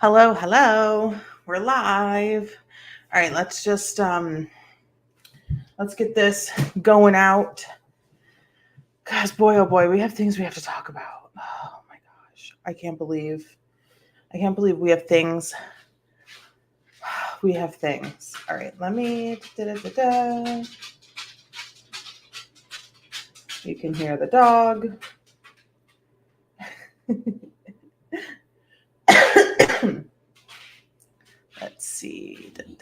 Hello, hello. We're live. All right, let's get this going out. Guys, boy oh boy, we have things we have to talk about. Oh my gosh. I can't believe we have things. We have things. All right, let me You can hear the dog. Let's see. It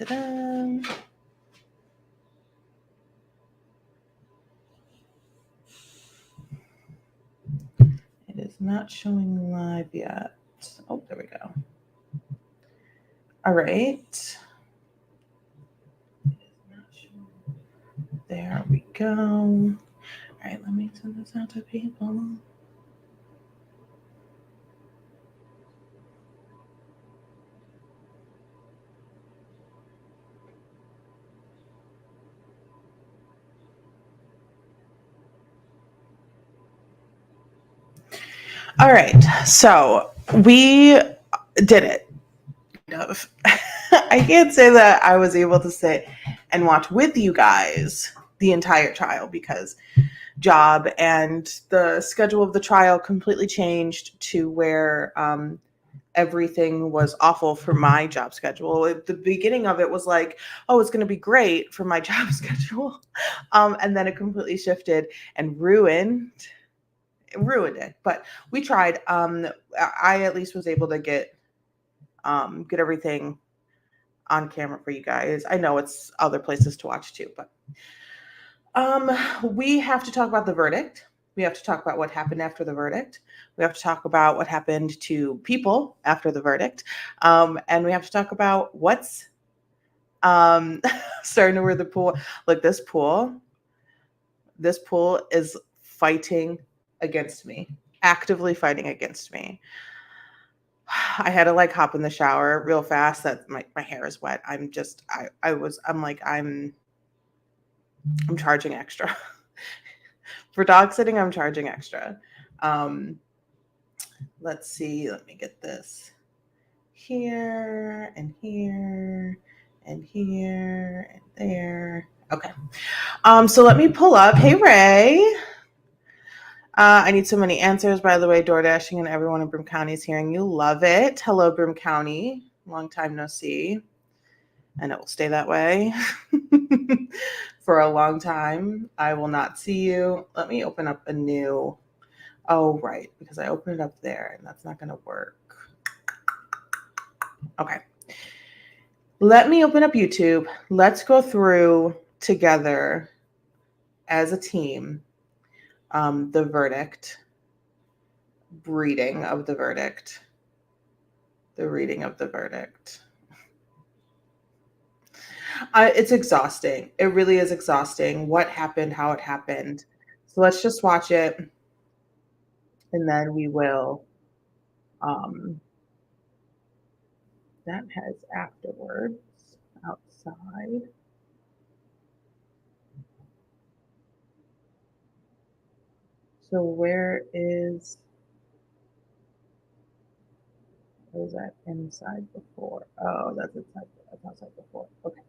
is not showing live yet. Oh, there we go. All right. There we go. All right, let me send this out to people. All right, so we did it. I can't say that I was able to sit and watch with you guys the entire trial because job and the schedule of the trial completely changed to where everything was awful for my job schedule. At the beginning of it was like, oh, it's going to be great for my job schedule. And then it completely shifted and ruined it. But we tried. I at least was able to get everything on camera for you guys. I know it's other places to watch too, but we have to talk about the verdict. We have to talk about what happened after the verdict. We have to talk about what happened to people after the verdict. And we have to talk about what's starting to wear the pool. Look, this pool is fighting against me, actively fighting against me. I had to like hop in the shower real fast. That my hair is wet. I'm charging extra. For dog sitting, I'm charging extra. Let's see. Let me get this here and here and here and there. Okay. So let me pull up. Hey, Ray. I need so many answers. By the way, DoorDashing and everyone in Broome County is hearing you. Love it. Hello, Broome County. Long time no see. And it will stay that way for a long time. I will not see you. Let me open up a new. Oh, right. Because I opened it up there and that's not going to work. Okay. Let me open up YouTube. Let's go through together as a team the verdict, reading of the verdict, the reading of the verdict. It's exhausting. It really is exhausting. What happened, how it happened. So let's just watch it. And then we will, that has afterwards outside. So where is, was that inside before? Oh, that's inside, that's outside before. Okay.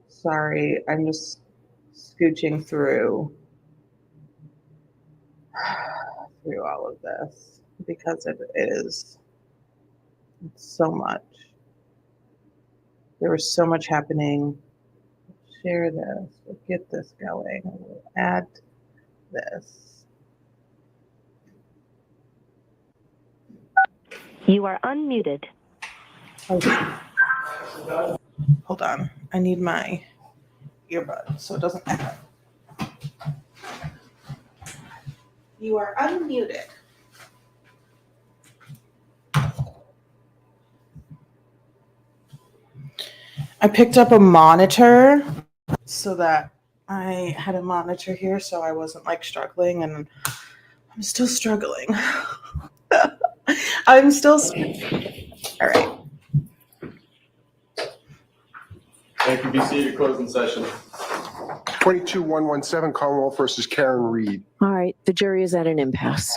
Sorry, I'm just scooching through all of this because it is so much. There was so much happening. Share this. We'll get this going. We'll add this. You are unmuted. Okay. Hold on. I need my earbud so it doesn't echo. You are unmuted. I picked up a monitor so that I had a monitor here so I wasn't like struggling, and I'm still struggling. I'm still. All right. Thank you, BC, your closing session. 22-117 Commonwealth versus Karen Reed. All right, the jury is at an impasse.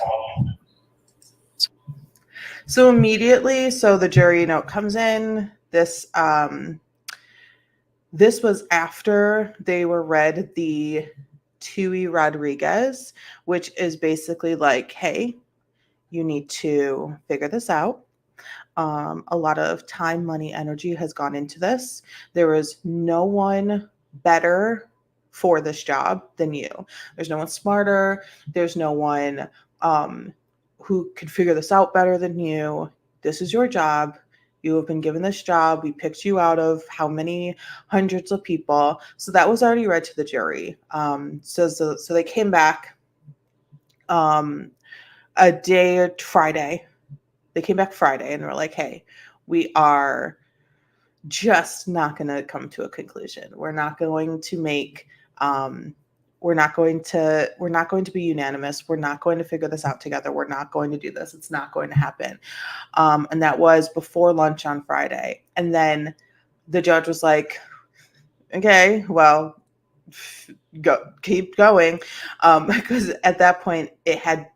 So immediately, the jury note comes in. This was after they were read the Tui Rodriguez, which is basically like, hey, you need to figure this out. A lot of time, money, energy has gone into this. There is no one better for this job than you. There's no one smarter. There's no one who could figure this out better than you. This is your job. You have been given this job. We picked you out of how many hundreds of people. So that was already read to the jury. So they came back Friday. They came back Friday and were like, hey, we are just not going to come to a conclusion. We're not going to make, we're not going to be unanimous. We're not going to figure this out together. We're not going to do this. It's not going to happen. And that was before lunch on Friday. And then the judge was like, okay, well, keep going. Because at that point it had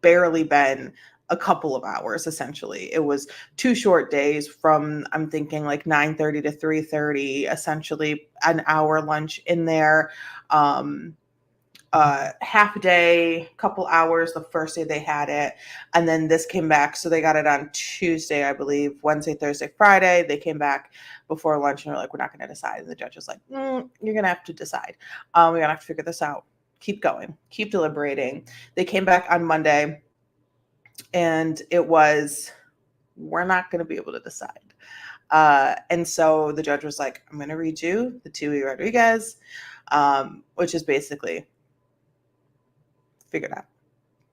barely been a couple of hours. Essentially, it was 2 short days from, I'm thinking, like 9:30 to 3:30, essentially an hour lunch in there, half a day, couple hours the first day they had it, and then this came back. So they got it on Tuesday, I believe. Wednesday, Thursday, Friday, they came back before lunch and they're like, we're not going to decide. And the judge was like, you're gonna have to decide. We're gonna have to figure this out. Keep going, keep deliberating. They came back on Monday and it was, we're not going to be able to decide. And so the judge was like, I'm going to read you the Tui Rodriguez, which is basically, figure it out.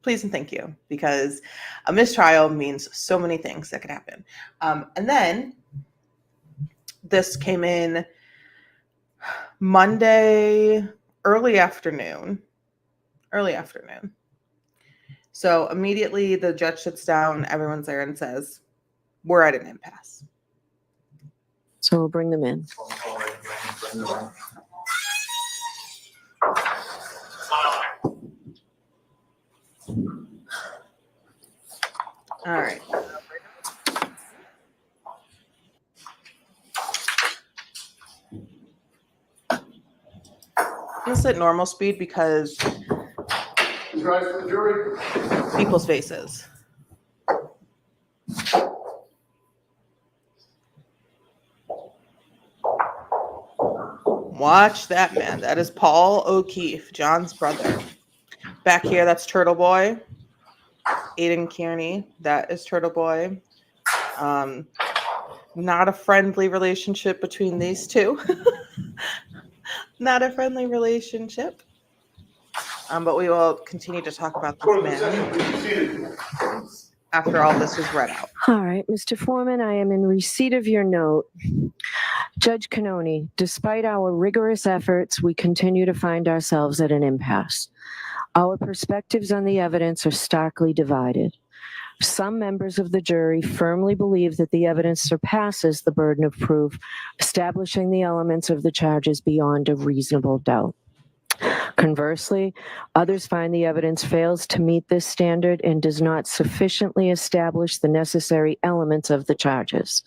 Please and thank you, because a mistrial means so many things that could happen. And then this came in Monday, early afternoon. So immediately the judge sits down, everyone's there and says, we're at an impasse. So we'll bring them in. All right. I'm going to set normal speed because people's faces. Watch that, man. That is Paul O'Keefe, John's brother. Back here, that's Turtle Boy. Aiden Kearney, that is Turtle Boy. Not a friendly relationship between these two. Not a friendly relationship. But we will continue to talk about this man after all this is read out. All right, Mr. Foreman, I am in receipt of your note. Judge Cannoni, despite our rigorous efforts, we continue to find ourselves at an impasse. Our perspectives on the evidence are starkly divided. Some members of the jury firmly believe that the evidence surpasses the burden of proof, establishing the elements of the charges beyond a reasonable doubt. Conversely, others find the evidence fails to meet this standard and does not sufficiently establish the necessary elements of the charges.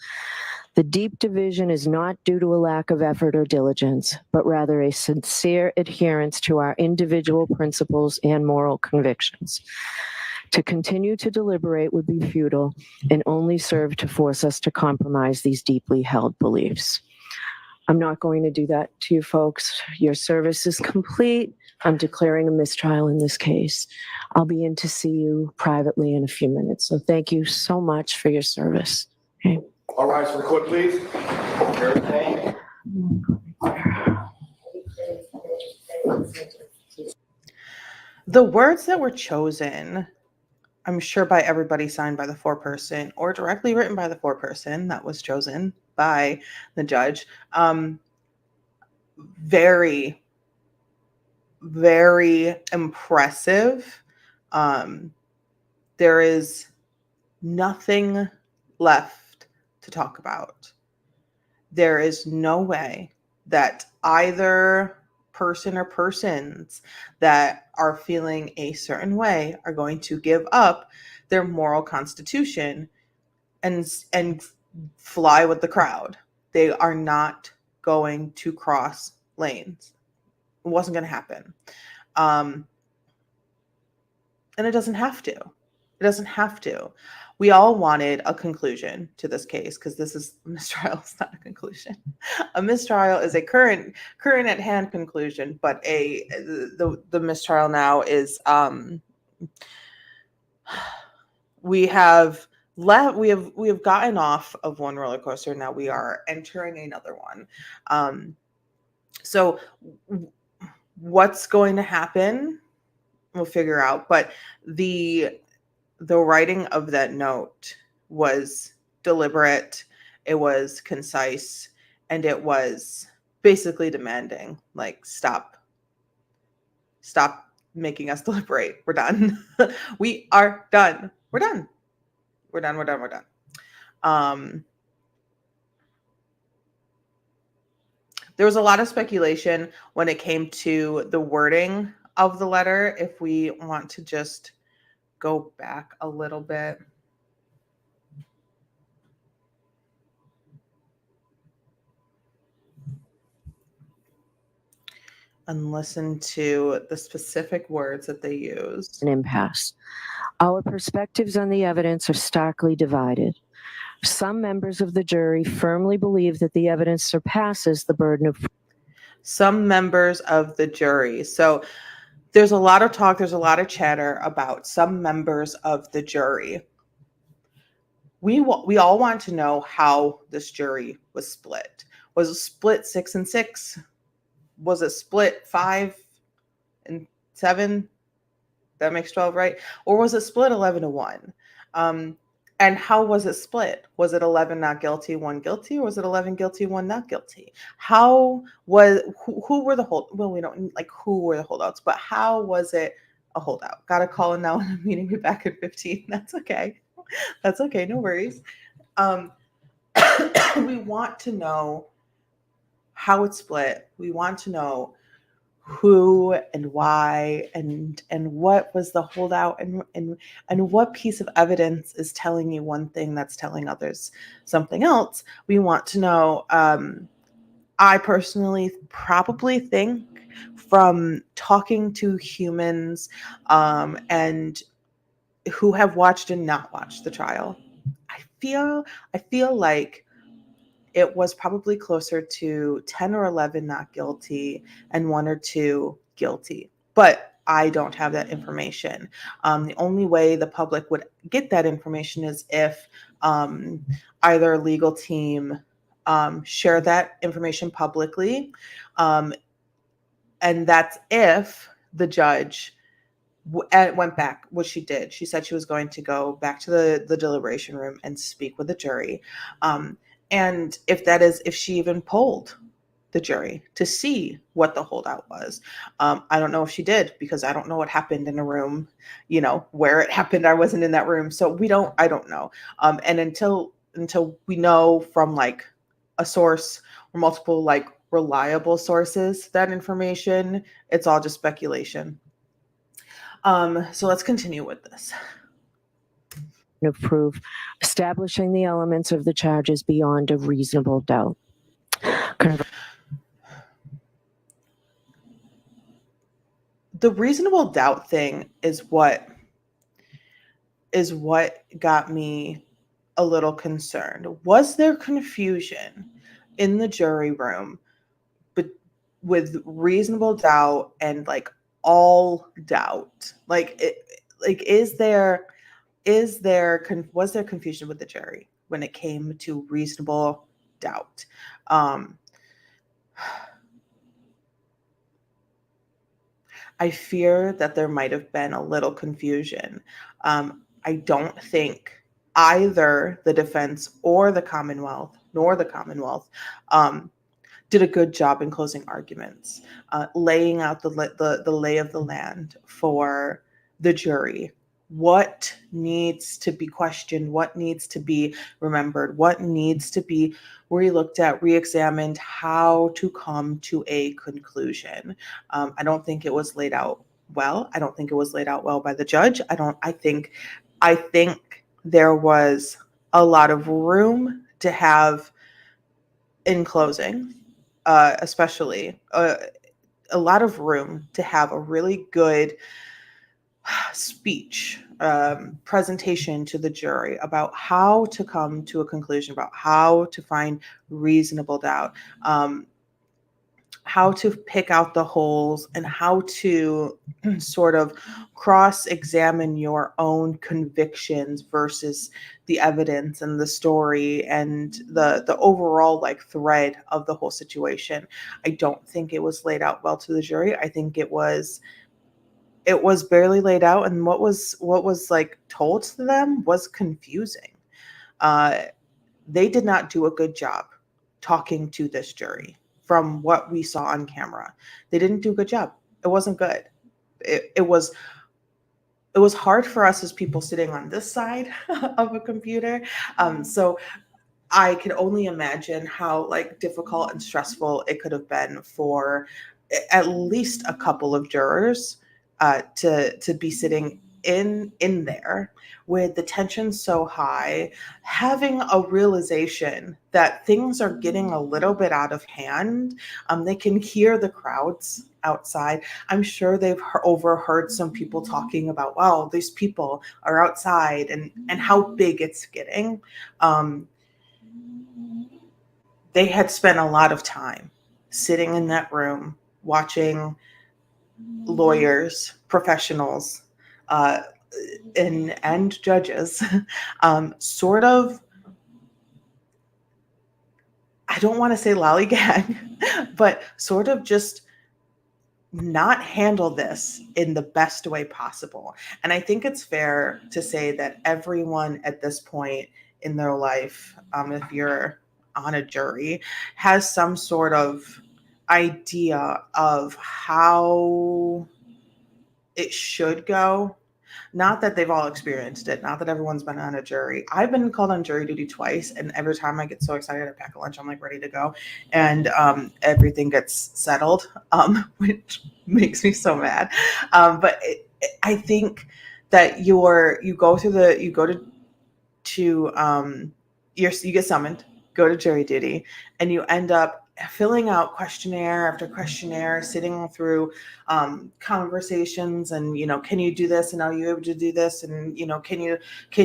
The deep division is not due to a lack of effort or diligence, but rather a sincere adherence to our individual principles and moral convictions. To continue to deliberate would be futile and only serve to force us to compromise these deeply held beliefs. I'm not going to do that to you folks. Your service is complete. I'm declaring a mistrial in this case. I'll be in to see you privately in a few minutes. So thank you so much for your service. Okay. All rise for the court, please. The words that were chosen, I'm sure by everybody, signed by the foreperson or directly written by the foreperson that was chosen by the judge. Very, very impressive. There is nothing left to talk about. There is no way that either person or persons that are feeling a certain way are going to give up their moral constitution and fly with the crowd. They are not going to cross lanes. It wasn't going to happen. And it doesn't have to. It doesn't have to. We all wanted a conclusion to this case because this is mistrial is not a conclusion. A mistrial is a current at hand conclusion, but the mistrial now is we have gotten off of one roller coaster. Now we are entering another one. So what's going to happen? We'll figure out. But the writing of that note was deliberate, it was concise, and it was basically demanding, like, stop making us deliberate. We're done. We are done. We're done. There was a lot of speculation when it came to the wording of the letter. If we want to just go back a little bit. And listen to the specific words that they used. An impasse. Our perspectives on the evidence are starkly divided. Some members of the jury firmly believe that the evidence surpasses the burden of. Some members of the jury. So there's a lot of talk, there's a lot of chatter about some members of the jury. We all want to know how this jury was split. Was it split 6 and 6? Was it split 5 and 7? That makes 12, right? Or was it split 11 to 1? And how was it split? Was it 11 not guilty, 1 guilty, or was it 11 guilty, 1 not guilty? How was who were the we don't like who were the holdouts, but how was it a holdout? Got a call now and I'm meeting me back at 15. That's okay. That's okay, no worries. We want to know how it's split. We want to know who and why and what was the holdout and what piece of evidence is telling you one thing that's telling others something else. We want to know. I personally probably think from talking to humans and who have watched and not watched the trial, I feel like it was probably closer to 10 or 11 not guilty and 1 or 2 guilty. But I don't have that information. The only way the public would get that information is if either a legal team share that information publicly. And that's if the judge went back, which she did. She said she was going to go back to the deliberation room and speak with the jury. And if she even polled the jury to see what the holdout was. I don't know if she did because I don't know what happened in a room, where it happened. I wasn't in that room. So I don't know. And until we know from like a source or multiple like reliable sources, that information, it's all just speculation. So let's continue with this. Of proof, establishing the elements of the charges beyond a reasonable doubt. The reasonable doubt thing is what got me a little concerned. Was there confusion in the jury room with reasonable doubt and like all doubt? Was there confusion with the jury when it came to reasonable doubt? I fear that there might have been a little confusion. I don't think either the defense or the Commonwealth, did a good job in closing arguments, laying out the lay of the land for the jury what needs to be questioned, what needs to be remembered, what needs to be re-looked at, re-examined, how to come to a conclusion. I don't think it was laid out well. I don't think it was laid out well by the judge. I think there was a lot of room to have in closing, especially a lot of room to have a really good speech, presentation to the jury about how to come to a conclusion, about how to find reasonable doubt, how to pick out the holes, and how to sort of cross-examine your own convictions versus the evidence and the story and the overall like thread of the whole situation. I don't think it was laid out well to the jury. I think it was barely laid out, and what was like told to them was confusing. uh they did not do a good job talking to this jury from what we saw on camera. They didn't do a good job. It wasn't good. It was hard for us as people sitting on this side of a computer. So I can only imagine how like difficult and stressful it could have been for at least a couple of jurors, to be sitting in there with the tension so high, having a realization that things are getting a little bit out of hand. They can hear the crowds outside. I'm sure they've overheard some people talking about, wow, these people are outside, and how big it's getting. Um, they had spent a lot of time sitting in that room watching lawyers, professionals, uh, and judges, sort of, I don't want to say lollygag, but sort of just not handle this in the best way possible. And I think it's fair to say that everyone at this point in their life, if you're on a jury, has some sort of idea of how it should go. Not that they've all experienced it, not that everyone's been on a jury. I've been called on jury duty twice, and every time I get so excited, I pack a lunch, I'm like ready to go, and everything gets settled, which makes me so mad. But I think that you go through you go to you get summoned, go to jury duty, and you end up filling out questionnaire after questionnaire, sitting through conversations, and can you do this, and are you able to do this, and can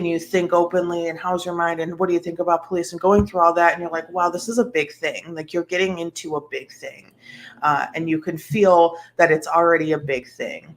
you think openly, and how's your mind, and what do you think about police, and going through all that, and you're like, wow, this is a big thing. Like, you're getting into a big thing, and you can feel that it's already a big thing.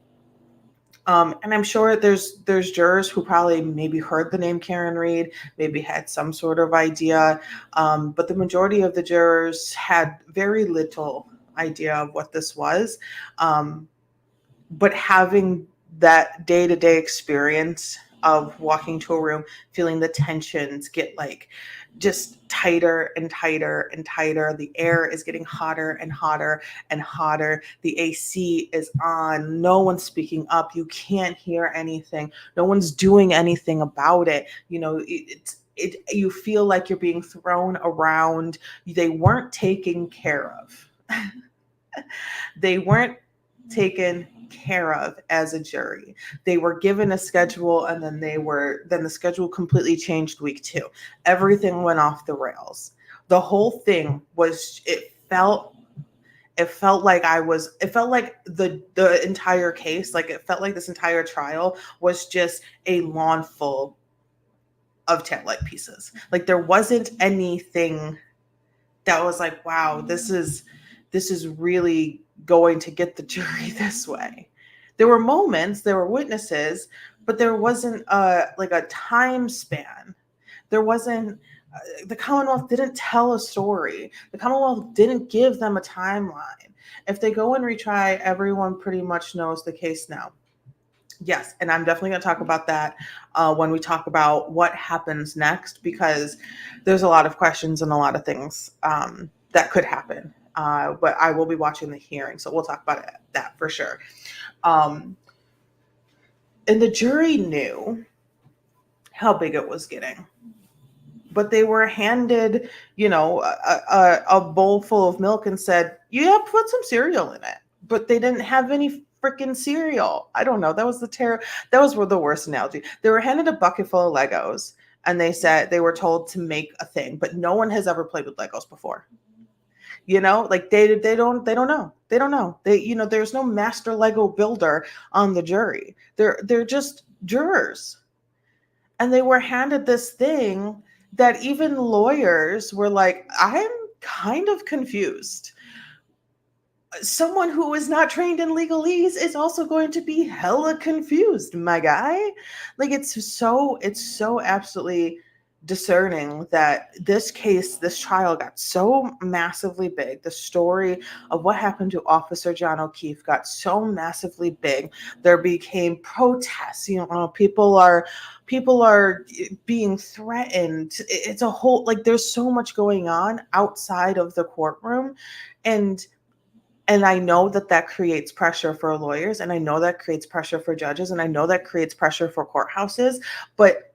And I'm sure there's jurors who probably maybe heard the name Karen Reed, maybe had some sort of idea, but the majority of the jurors had very little idea of what this was. But having that day-to-day experience of walking to a room, feeling the tensions get like just tighter and tighter and tighter. The air is getting hotter and hotter and hotter. The AC is on. No one's speaking up. You can't hear anything. No one's doing anything about it. You feel like you're being thrown around. They weren't taken care of. They weren't taken care of as a jury. They were given a schedule, and then the schedule completely changed week 2. Everything went off the rails. The whole thing was, it felt like the entire case, like it felt like this entire trial was just a lawn full of tent-like pieces. Like, there wasn't anything that was like, wow, this is really going to get the jury this way. There were moments, there were witnesses, but there wasn't a time span. There wasn't the Commonwealth didn't tell a story. The Commonwealth didn't give them a timeline. If they go and retry, everyone pretty much knows the case now. Yes, and I'm definitely going to talk about that when we talk about what happens next, because there's a lot of questions and a lot of things that could happen. But I will be watching the hearing, so we'll talk about that for sure. Um, And the jury knew how big it was getting. But they were handed, a bowl full of milk and said, "Yeah, put some cereal in it." But they didn't have any freaking cereal. I don't know. That was that was the worst analogy. They were handed a bucket full of Legos, and they were told to make a thing, but no one has ever played with Legos before. Like they don't know. They don't know. There's no master Lego builder on the jury. They're just jurors. And they were handed this thing that even lawyers were like, "I'm kind of confused." Someone who is not trained in legalese is also going to be hella confused, my guy. Like, it's so absolutely discerning that this trial got so massively big. The story of what happened to Officer John O'Keefe got so massively big. There became protests. People are being threatened. It's a whole, like, there's so much going on outside of the courtroom. And I know that creates pressure for lawyers, and I know that creates pressure for judges, and I know that creates pressure for courthouses. But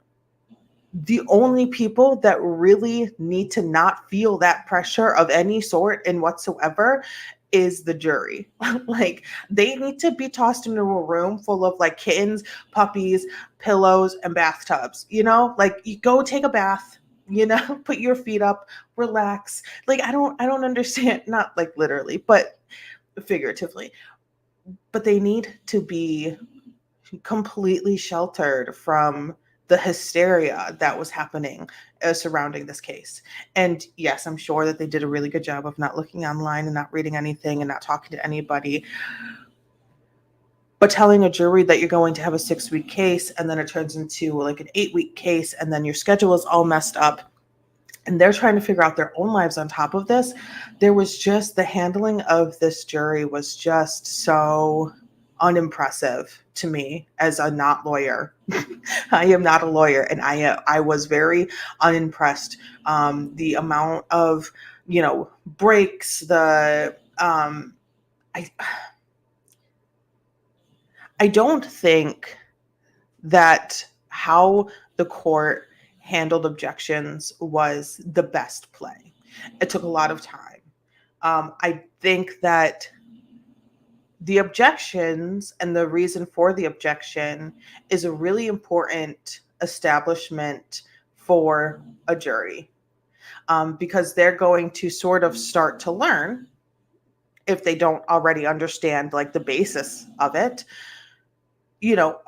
the only people that really need to not feel that pressure of any sort and whatsoever is the jury. Like, they need to be tossed into a room full of like kittens, puppies, pillows, and bathtubs. Like, you go take a bath, put your feet up, relax. Like, I don't understand, not like literally, but figuratively. But they need to be completely sheltered from the hysteria that was happening surrounding this case. And yes, I'm sure that they did a really good job of not looking online and not reading anything and not talking to anybody. But telling a jury that you're going to have a 6-week case, and then it turns into like an 8-week case, and then your schedule is all messed up, and they're trying to figure out their own lives on top of this. There was just, the handling of this jury was just so unimpressive to me as a not lawyer. I am not a lawyer, and I was very unimpressed. The amount of breaks, I don't think that how the court handled objections was the best play. It took a lot of time. I think that the objections and the reason for the objection is a really important establishment for a jury, because they're going to sort of start to learn, if they don't already understand like the basis of it,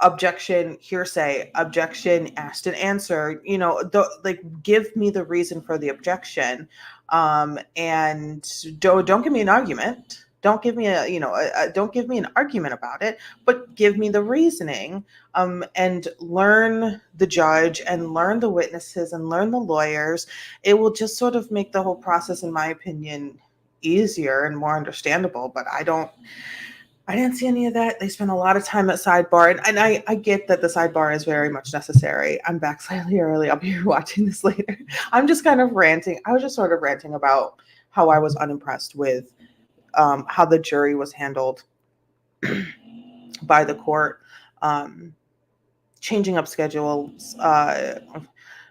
objection, hearsay, objection, asked and answered, like, give me the reason for the objection. And don't give me an argument. Don't give me don't give me an argument about it, but give me the reasoning, and learn the judge and learn the witnesses and learn the lawyers. It will just sort of make the whole process, in my opinion, easier and more understandable. But I didn't see any of that. They spent a lot of time at sidebar, and I get that the sidebar is very much necessary. I'm back slightly early. I'll be watching this later. I'm just kind of ranting. I was just sort of ranting about how I was unimpressed with how the jury was handled by the court, changing up schedules,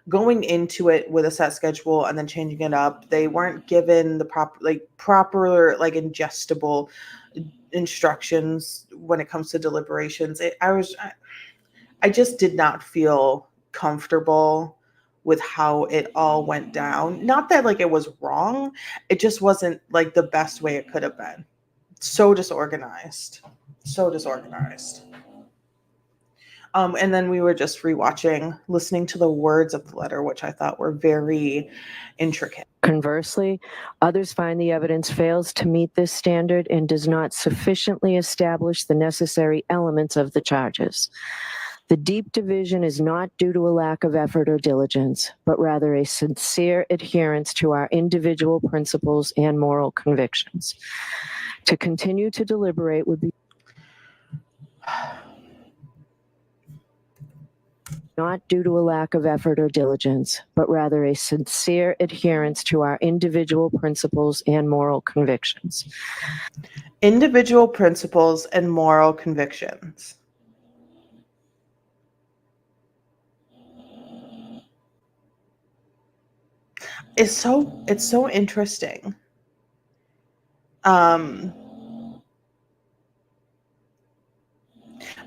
going into it with a set schedule and then changing it up. They weren't given the proper ingestible instructions when it comes to deliberations. I just did not feel comfortable with how it all went down. Not that like it was wrong, it just wasn't like the best way it could have been. So disorganized. And then we were just listening to the words of the letter, which I thought were very intricate. Conversely, others find the evidence fails to meet this standard and does not sufficiently establish the necessary elements of the charges. The deep division is not due to a lack of effort or diligence, but rather a sincere adherence to our individual principles and moral convictions. To continue to deliberate would be not due to a lack of effort or diligence, but rather a sincere adherence to our individual principles and moral convictions. Individual principles and moral convictions. it's so interesting. Um,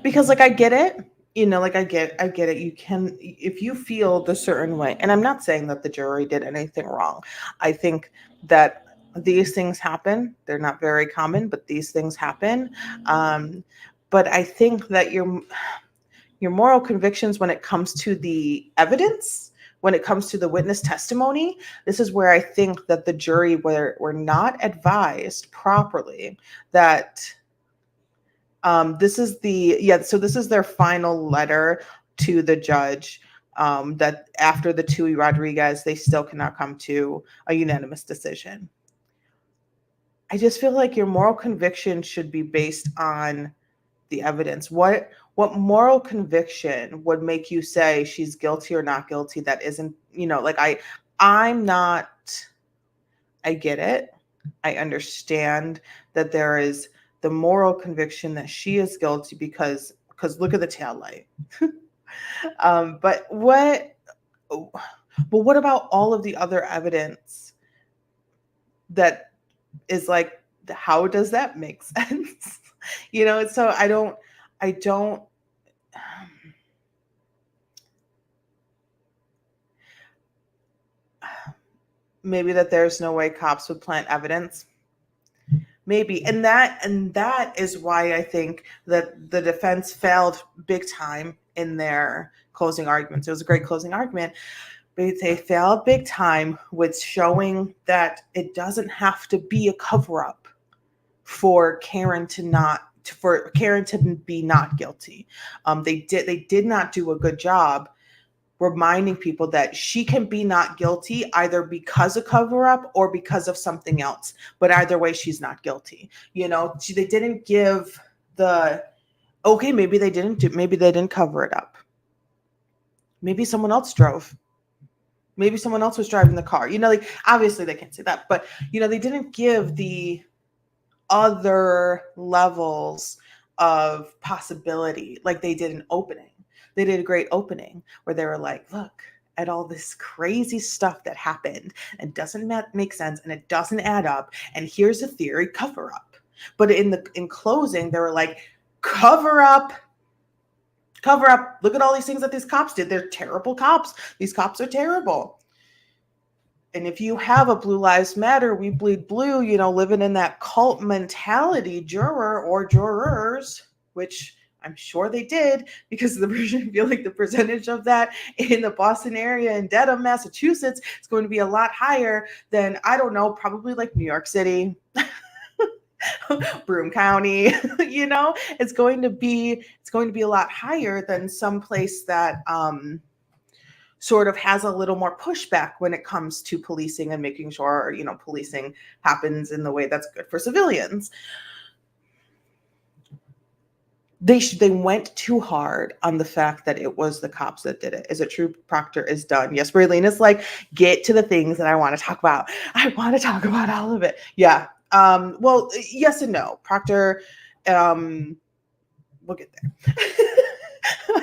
because like I get it, like I get it. You can, if you feel the certain way, and I'm not saying that the jury did anything wrong. I think that these things happen. They're not very common, but these things happen. Um, but I think that your moral convictions when it comes to the evidence, when it comes to the witness testimony, this is where I think that the jury were not advised properly that this is so this is their final letter to the judge, that after the Tui Rodriguez, they still cannot come to a unanimous decision. I just feel like your moral conviction should be based on the evidence. What moral conviction would make you say she's guilty or not guilty? That isn't, like I'm not. I get it. I understand that there is the moral conviction that she is guilty because look at the tail light. But what about all of the other evidence that is like, how does that make sense? So I don't maybe that there's no way cops would plant evidence. Maybe. And that is why I think that the defense failed big time in their closing arguments. It was a great closing argument, but they failed big time with showing that it doesn't have to be a cover-up for Karen to be not guilty. They did not do a good job reminding people that she can be not guilty either because of cover up or because of something else. But either way, she's not guilty. They didn't give okay, maybe they didn't cover it up. Maybe someone else drove. Maybe someone else was driving the car. Like obviously they can't say that, but they didn't give the other levels of possibility like they did in opening. They did a great opening where they were like, look at all this crazy stuff that happened and doesn't make sense and it doesn't add up. And here's a theory, cover up. But in closing, they were like, cover up. Look at all these things that these cops did. They're terrible cops. These cops are terrible. And if you have a Blue Lives Matter, we bleed blue, living in that cult mentality juror or jurors, which I'm sure they did, because I feel like the percentage of that in the Boston area and Dedham, Massachusetts is going to be a lot higher than, I don't know, probably like New York City, Broome County, it's going to be a lot higher than some place that sort of has a little more pushback when it comes to policing and making sure, policing happens in the way that's good for civilians. They went too hard on the fact that it was the cops that did it. Is it true Proctor is done? Yes, Raylene is like, get to the things that I want to talk about. I want to talk about all of it. Yeah. Well, yes and no. Proctor, we'll get there.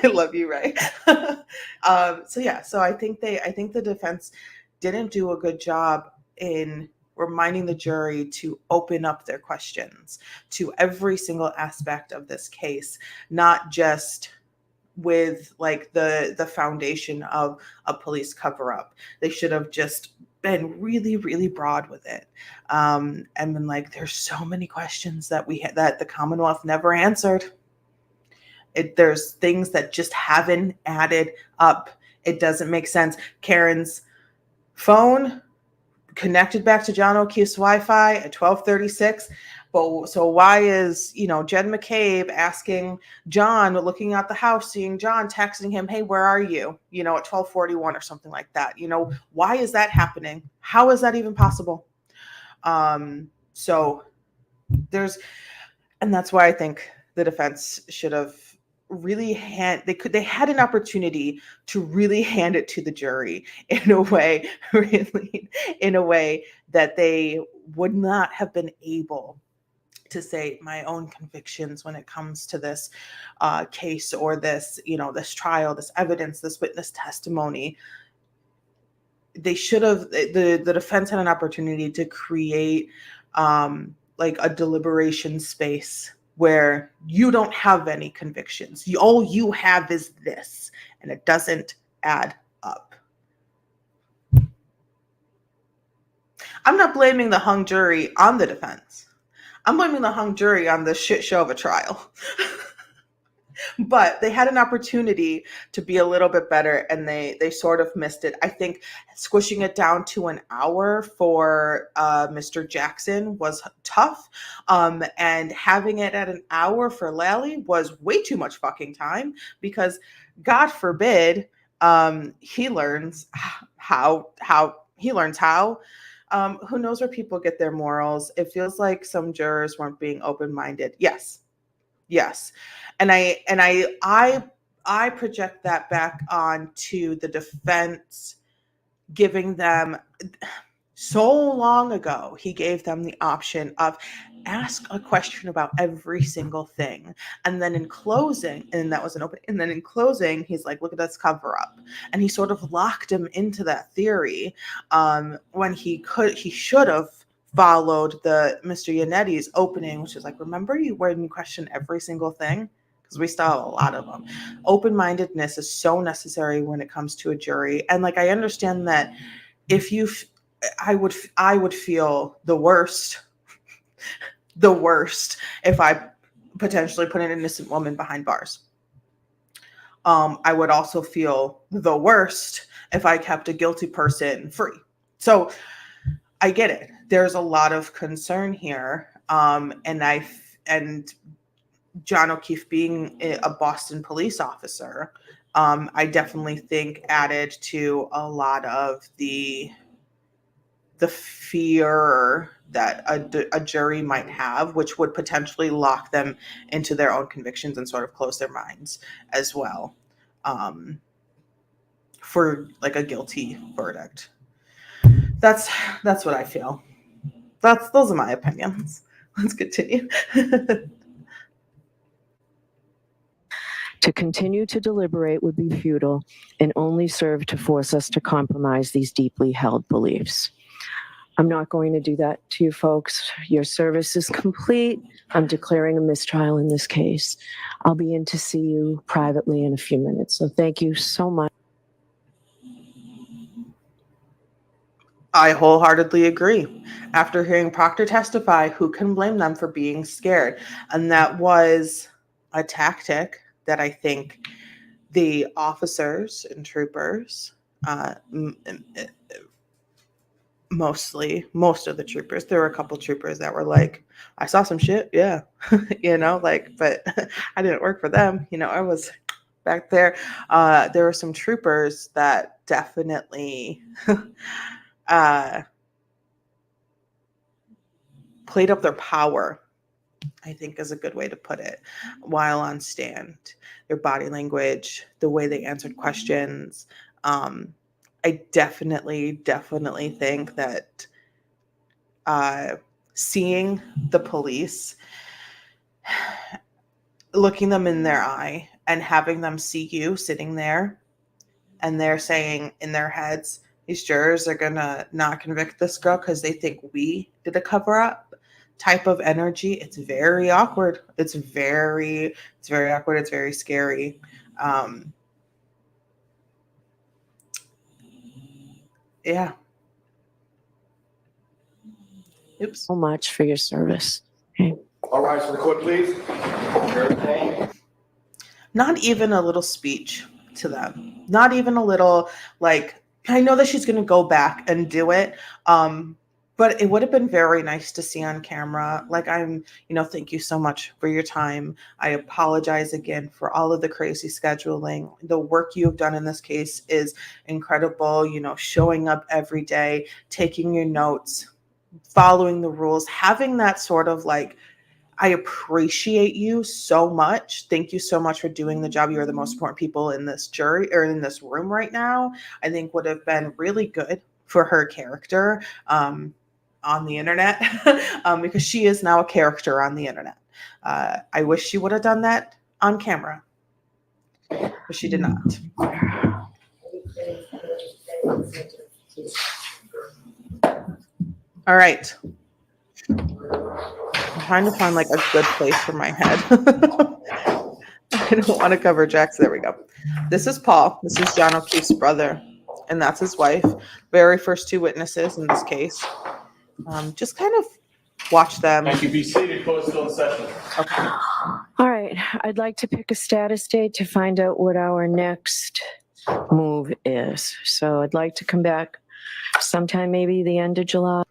I love you, Ray. So I think the defense didn't do a good job in reminding the jury to open up their questions to every single aspect of this case, not just with like the foundation of a police cover-up. They should have just been really, really broad with it, and been like, there's so many questions that that the Commonwealth never answered. There's things that just haven't added up. It doesn't make sense. Karen's phone connected back to John O'Keefe's Wi-Fi at 12:36. But so why is, Jen McCabe asking John, looking at the house, seeing John, texting him, hey, where are you? At 12:41 or something like that. Why is that happening? How is that even possible? So and that's why I think the defense should have really they had an opportunity to really hand it to the jury in a way, really, in a way that they would not have been able to say my own convictions when it comes to this case or this, this trial, this evidence, this witness testimony. they should have, the defense had an opportunity to create like a deliberation space where you don't have any convictions. All you have is this, and it doesn't add up. I'm not blaming the hung jury on the defense. I'm blaming the hung jury on the shit show of a trial. But they had an opportunity to be a little bit better, and they sort of missed it. I think squishing it down to an hour for Mr. Jackson was tough, and having it at an hour for Lally was way too much fucking time, because God forbid he learns how who knows where people get their morals. It feels like some jurors weren't being open-minded. Yes. And I project that back onto the defense giving them, so long ago, he gave them the option of ask a question about every single thing. And then in closing, and that was an open, and then in closing, he's like, look at this cover up. And he sort of locked him into that theory when he should have followed the Mr. Yanetti's opening, which is like, remember when you question every single thing? Because we still have a lot of them. Open-mindedness is so necessary when it comes to a jury. And like, I understand that if I would feel the worst if I potentially put an innocent woman behind bars. I would also feel the worst if I kept a guilty person free. So I get it. There's a lot of concern here. And John O'Keefe being a Boston police officer, I definitely think added to a lot of the fear that a jury might have, which would potentially lock them into their own convictions and sort of close their minds as well, for like a guilty verdict. That's what I feel. Those are my opinions. Let's continue. To continue to deliberate would be futile and only serve to force us to compromise these deeply held beliefs. I'm not going to do that to you folks. Your service is complete. I'm declaring a mistrial in this case. I'll be in to see you privately in a few minutes. So thank you so much. I wholeheartedly agree. After hearing Proctor testify, who can blame them for being scared? And that was a tactic that I think the officers and troopers, most of the troopers, there were a couple troopers that were like, I saw some shit, yeah, but I didn't work for them. I was back there. There were some troopers that definitely played up their power, I think is a good way to put it, while on stand. Their body language, the way they answered questions. I definitely think that seeing the police, looking them in their eye and having them see you sitting there, and they're saying in their heads, these jurors are going to not convict this girl because they think we did a cover up type of energy. It's very awkward. It's very awkward. It's very scary. Yeah. Oops. So much for your service. Okay. All rise for the court, please. Not even a little speech to them. Not even a little, like, I know that she's going to go back and do it. But it would have been very nice to see on camera. Like, thank you so much for your time. I apologize again for all of the crazy scheduling. The work you have done in this case is incredible. Showing up every day, taking your notes, following the rules, having that sort of like, I appreciate you so much. Thank you so much for doing the job. You are the most important people in this jury or in this room right now. I think would have been really good for her character on the internet, because she is now a character on the internet. I wish she would have done that on camera, but she did not. All right. I'm trying to find like a good place for my head. I don't want to cover Jax. There we go. This is Paul. This is John O'Keefe's brother, and that's his wife. Very first two witnesses in this case. Just kind of watch them. Thank you. Be seated. Court still in session. Okay. All right, I'd like to pick a status date to find out what our next move is. So I'd like to come back sometime, maybe the end of July.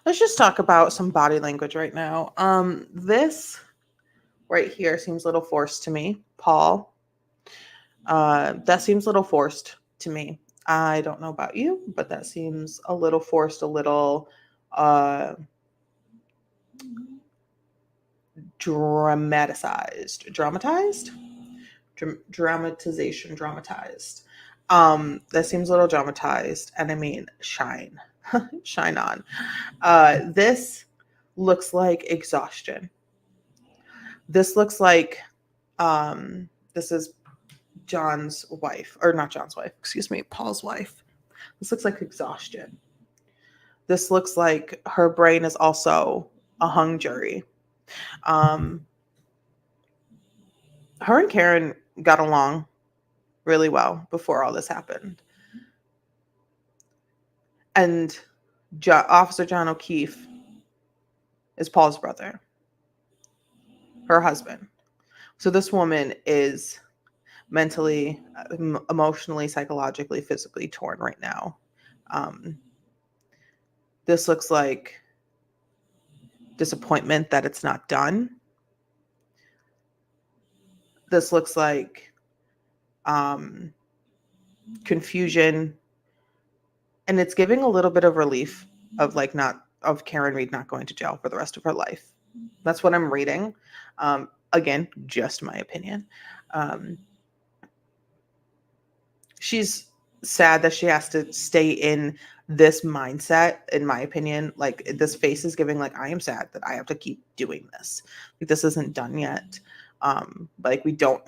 Let's just talk about some body language right now. This right here seems a little forced to me. Paul, that seems a little forced to me. I don't know about you, but that seems a little forced, a little dramatized. That seems a little dramatized, and I mean, shine on. This looks like exhaustion. This looks like this is John's wife, or not John's wife, excuse me, Paul's wife. This looks like exhaustion. This looks like her brain is also a hung jury. Her and Karen got along really well before all this happened. And Officer John O'Keefe is Paul's brother, her husband. So this woman is mentally, emotionally, psychologically, physically torn right now. This looks like disappointment that it's not done. This looks like confusion, and it's giving a little bit of relief of Karen Reed not going to jail for the rest of her life. That's what I'm reading. Again, just my opinion. She's sad that she has to stay in this mindset, in my opinion. Like, this face is giving, like, I am sad that I have to keep doing this. Like, this isn't done yet. Like, we don't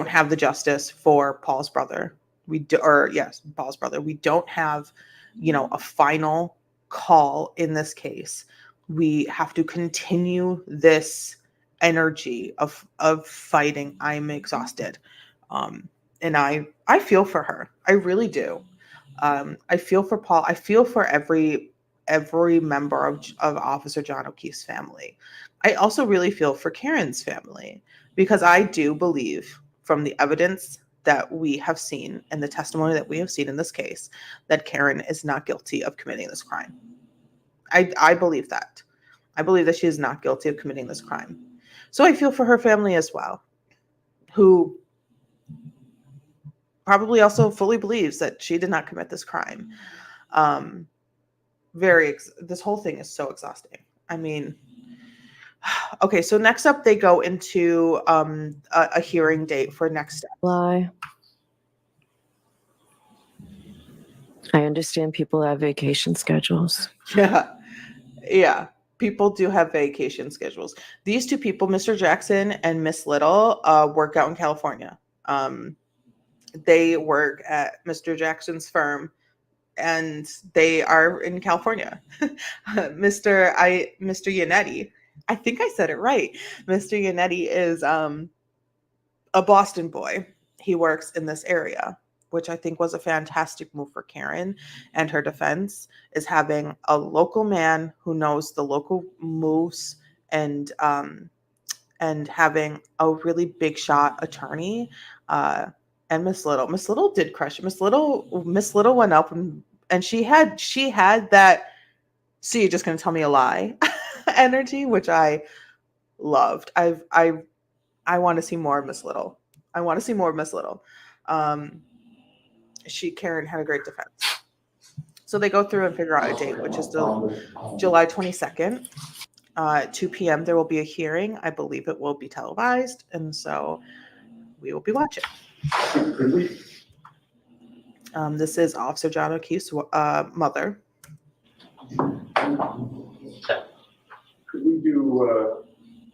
have the justice for Paul's brother. Paul's brother. We don't have, a final call in this case. We have to continue this energy of fighting. I'm exhausted. And I feel for her. I really do. I feel for Paul. I feel for every member of Officer John O'Keefe's family. I also really feel for Karen's family, because I do believe, from the evidence that we have seen and the testimony that we have seen in this case, that Karen is not guilty of committing this crime. I believe that. I believe that she is not guilty of committing this crime. So I feel for her family as well, who probably also fully believes that she did not commit this crime. This whole thing is so exhausting. I mean, okay, so next up they go into a hearing date for next steps. July. I understand people have vacation schedules. Yeah. People do have vacation schedules. These two people, Mr. Jackson and Miss Little, work out in California. They work at Mr. Jackson's firm, and they are in California. Mr. Yannetti, I think I said it right. Mr. Yannetti is a Boston boy. He works in this area, which I think was a fantastic move for Karen and her defense, is having a local man who knows the local moves, and having a really big shot attorney. And Miss Little did crush it. Miss Little went up and she had that, so you're just going to tell me a lie energy, which I loved. I want to see more of Miss Little. Karen had a great defense. So they go through and figure out a date, which is July 22nd, 2 p.m. There will be a hearing. I believe it will be televised, and so we will be watching. This is Officer John O'Keefe's mother. Could we do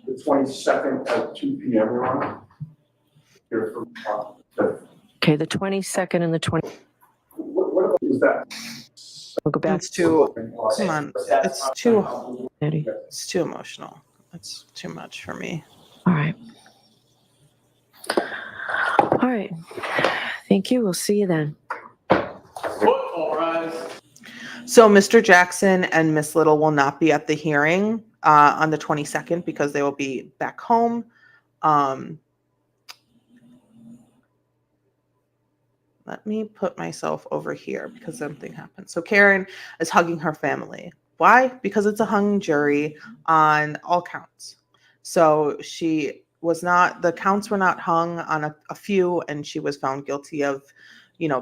the 22nd at 2 p.m., Your Honor? Here for, Okay, the 22nd and the 20th. what about Was that? We'll go back. It's too, come on, Eddie. it's too emotional. It's too much for me. All right. All right. Thank you. We'll see you then. Football rise. So Mr. Jackson and Miss Little will not be at the hearing on the 22nd because they will be back home. Let me put myself over here because something happened. So Karen is hugging her family. Why? Because it's a hung jury on all counts. So the counts were not hung on a few, and she was found guilty of,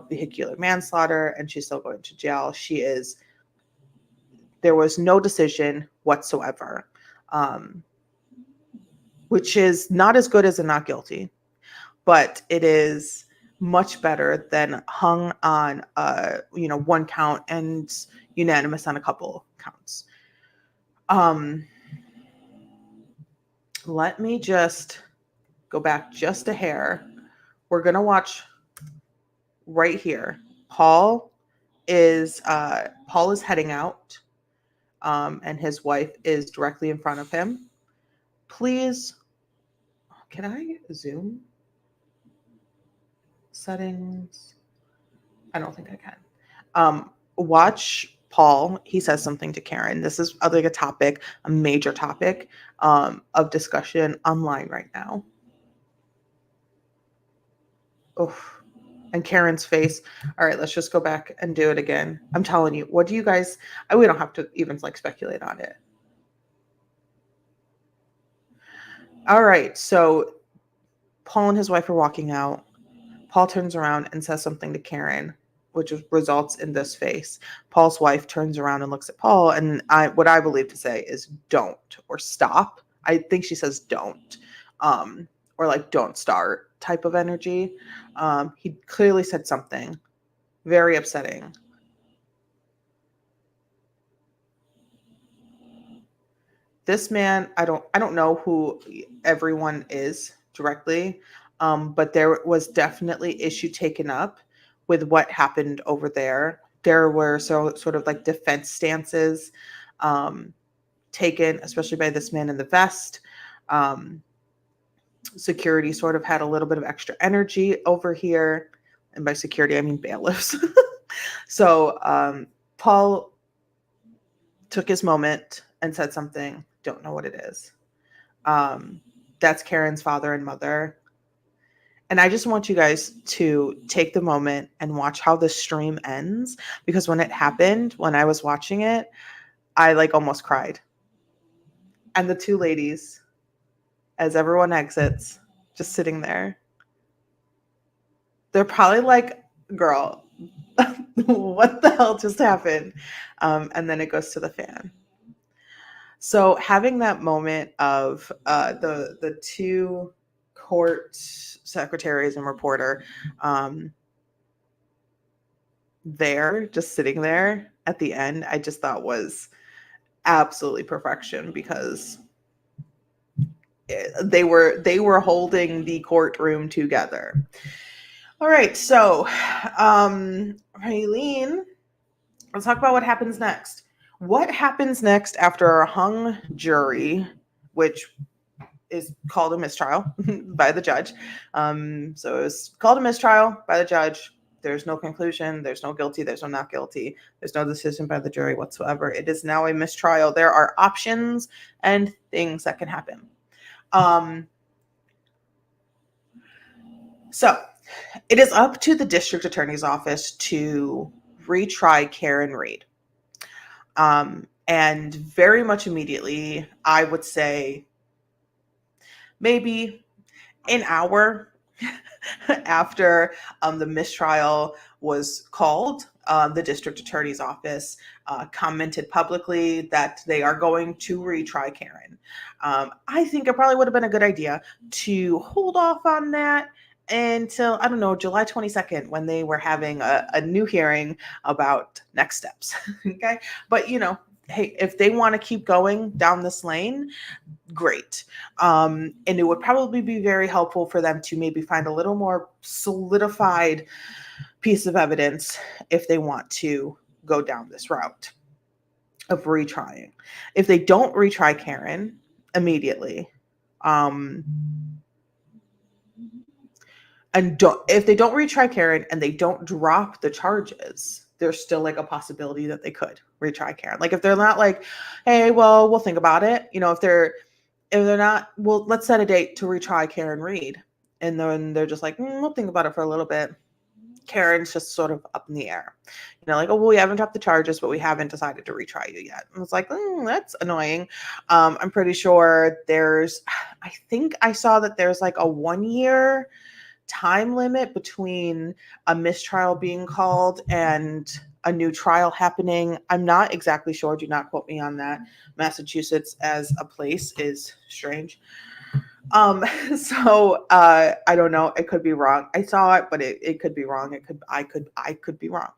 vehicular manslaughter, and she's still going to jail. There was no decision whatsoever, which is not as good as a not guilty, but it is much better than hung on one count and unanimous on a couple counts. Let me just go back just a hair. We're gonna watch right here. Paul is heading out, and his wife is directly in front of him. Please, can I zoom? Settings. I don't think I can. Watch Paul. He says something to Karen. This is like a major topic of discussion online right now. Oof. And Karen's face. All right, let's just go back and do it again. I'm telling you, what do you guys, we don't have to even speculate on it. All right, so Paul and his wife are walking out. Paul turns around and says something to Karen, which results in this face. Paul's wife turns around and looks at Paul, and what I believe to say is don't or stop. I think she says don't, or like don't start type of energy. He clearly said something very upsetting. This man, I don't know who everyone is directly, but there was definitely issue taken up with what happened over there. There were sort of like defense stances taken, especially by this man in the vest. Security sort of had a little bit of extra energy over here. And by security, I mean bailiffs. So Paul took his moment and said something. Don't know what it is. That's Karen's father and mother. And I just want you guys to take the moment and watch how the stream ends, because when it happened, when I was watching it, I almost cried. And the two ladies, as everyone exits, just sitting there, they're probably like, girl, what the hell just happened? And then it goes to the fan. So having that moment of the two court secretaries and reporter there, just sitting there at the end, I just thought was absolutely perfection, because they were holding the courtroom together. All right, so Raylene, let's talk about what happens next. What happens next after a hung jury, which is called a mistrial by the judge. So it was called a mistrial by the judge. There's no conclusion. There's no guilty. There's no not guilty. There's no decision by the jury whatsoever. It is now a mistrial. There are options and things that can happen. So it is up to the district attorney's office to retry Karen Reed. And very much immediately, I would say maybe an hour after the mistrial was called, the district attorney's office commented publicly that they are going to retry Karen. I think it probably would have been a good idea to hold off on that until, I don't know, July 22nd, when they were having a new hearing about next steps. Okay. But, hey, if they want to keep going down this lane, great. And it would probably be very helpful for them to maybe find a little more solidified piece of evidence if they want to go down this route of retrying. If they don't retry Karen immediately, if they don't retry Karen and they don't drop the charges, there's still like a possibility that they could retry Karen. Like if they're not like, hey, well, we'll think about it. If they're not, well, let's set a date to retry Karen Reed. And then they're just like, we'll think about it for a little bit. Karen's just sort of up in the air. Like, oh, well, we haven't dropped the charges, but we haven't decided to retry you yet. And it's like, that's annoying. I'm pretty sure I think I saw that there's like a 1 year time limit between a mistrial being called and a new trial happening. I'm not exactly sure. Do not quote me on that. Massachusetts as a place is strange. So I don't know. It could be wrong. I saw it, but it could be wrong. I could be wrong.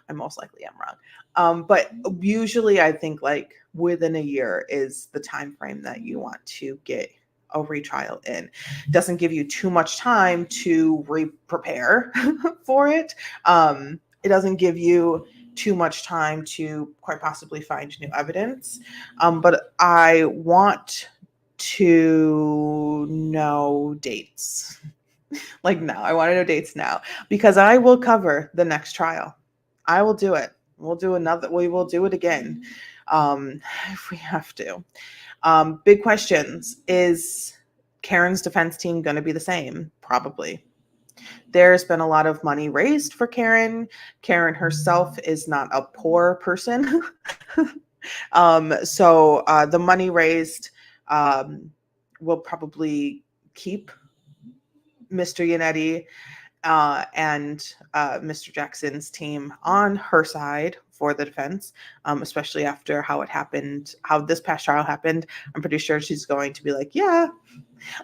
I most likely am wrong. But usually I think like within a year is the time frame that you want to get a retrial in. It doesn't give you too much time to prepare for it. It doesn't give you too much time to quite possibly find new evidence. But I want to know dates. Like now, I want to know dates now because I will cover the next trial. I will do it. We will do it again if we have to. Big questions. Is Karen's defense team going to be the same? Probably. There's been a lot of money raised for Karen. Karen herself is not a poor person. So the money raised will probably keep Mr. Yannetti and Mr. Jackson's team on her side for the defense, especially after how this past trial happened. I'm pretty sure she's going to be like, yeah,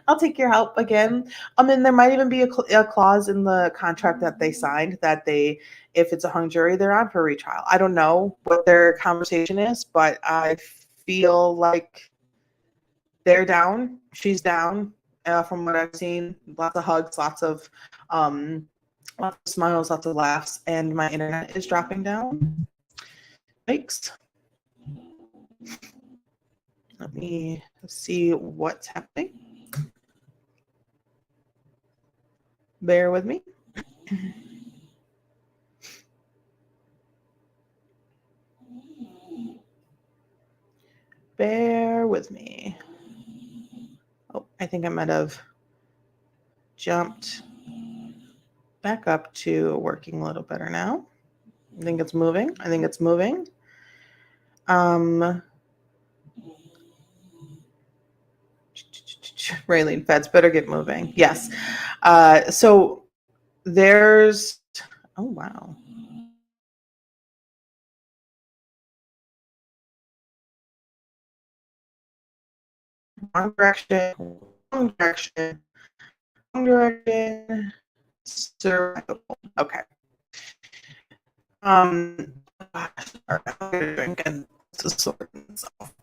I'll take your help again. And there might even be a clause in the contract that they signed that if it's a hung jury, they're on for retrial. I don't know what their conversation is, but I feel like they're down. She's down. From what I've seen, lots of hugs, lots of smiles, lots of laughs, and my internet is dropping down. Thanks. Let me see what's happening. Bear with me. Bear with me. Oh, I think I might have jumped back up to working a little better now. I think it's moving. Raylene Feds better get moving. Yes. So there's, oh, wow. Wrong direction. Survivable. Okay. Gosh, sorry, I'm gonna drink and sort myself.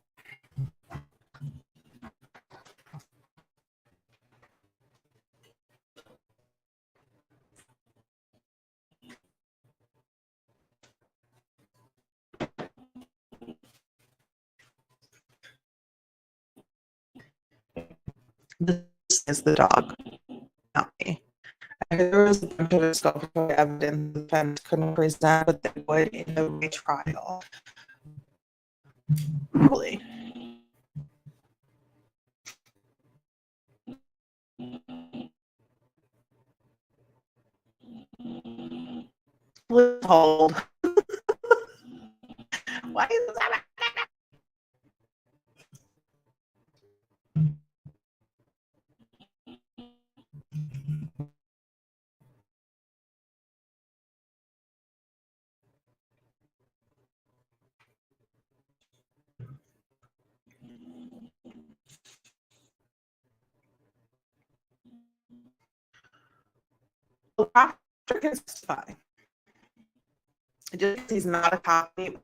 This is the dog, not me. There was a bunch of exculpatory evidence the defense couldn't present, but they would in the retrial. Probably. Hold. Why is that? Proctor can testify. Just he's not a copy.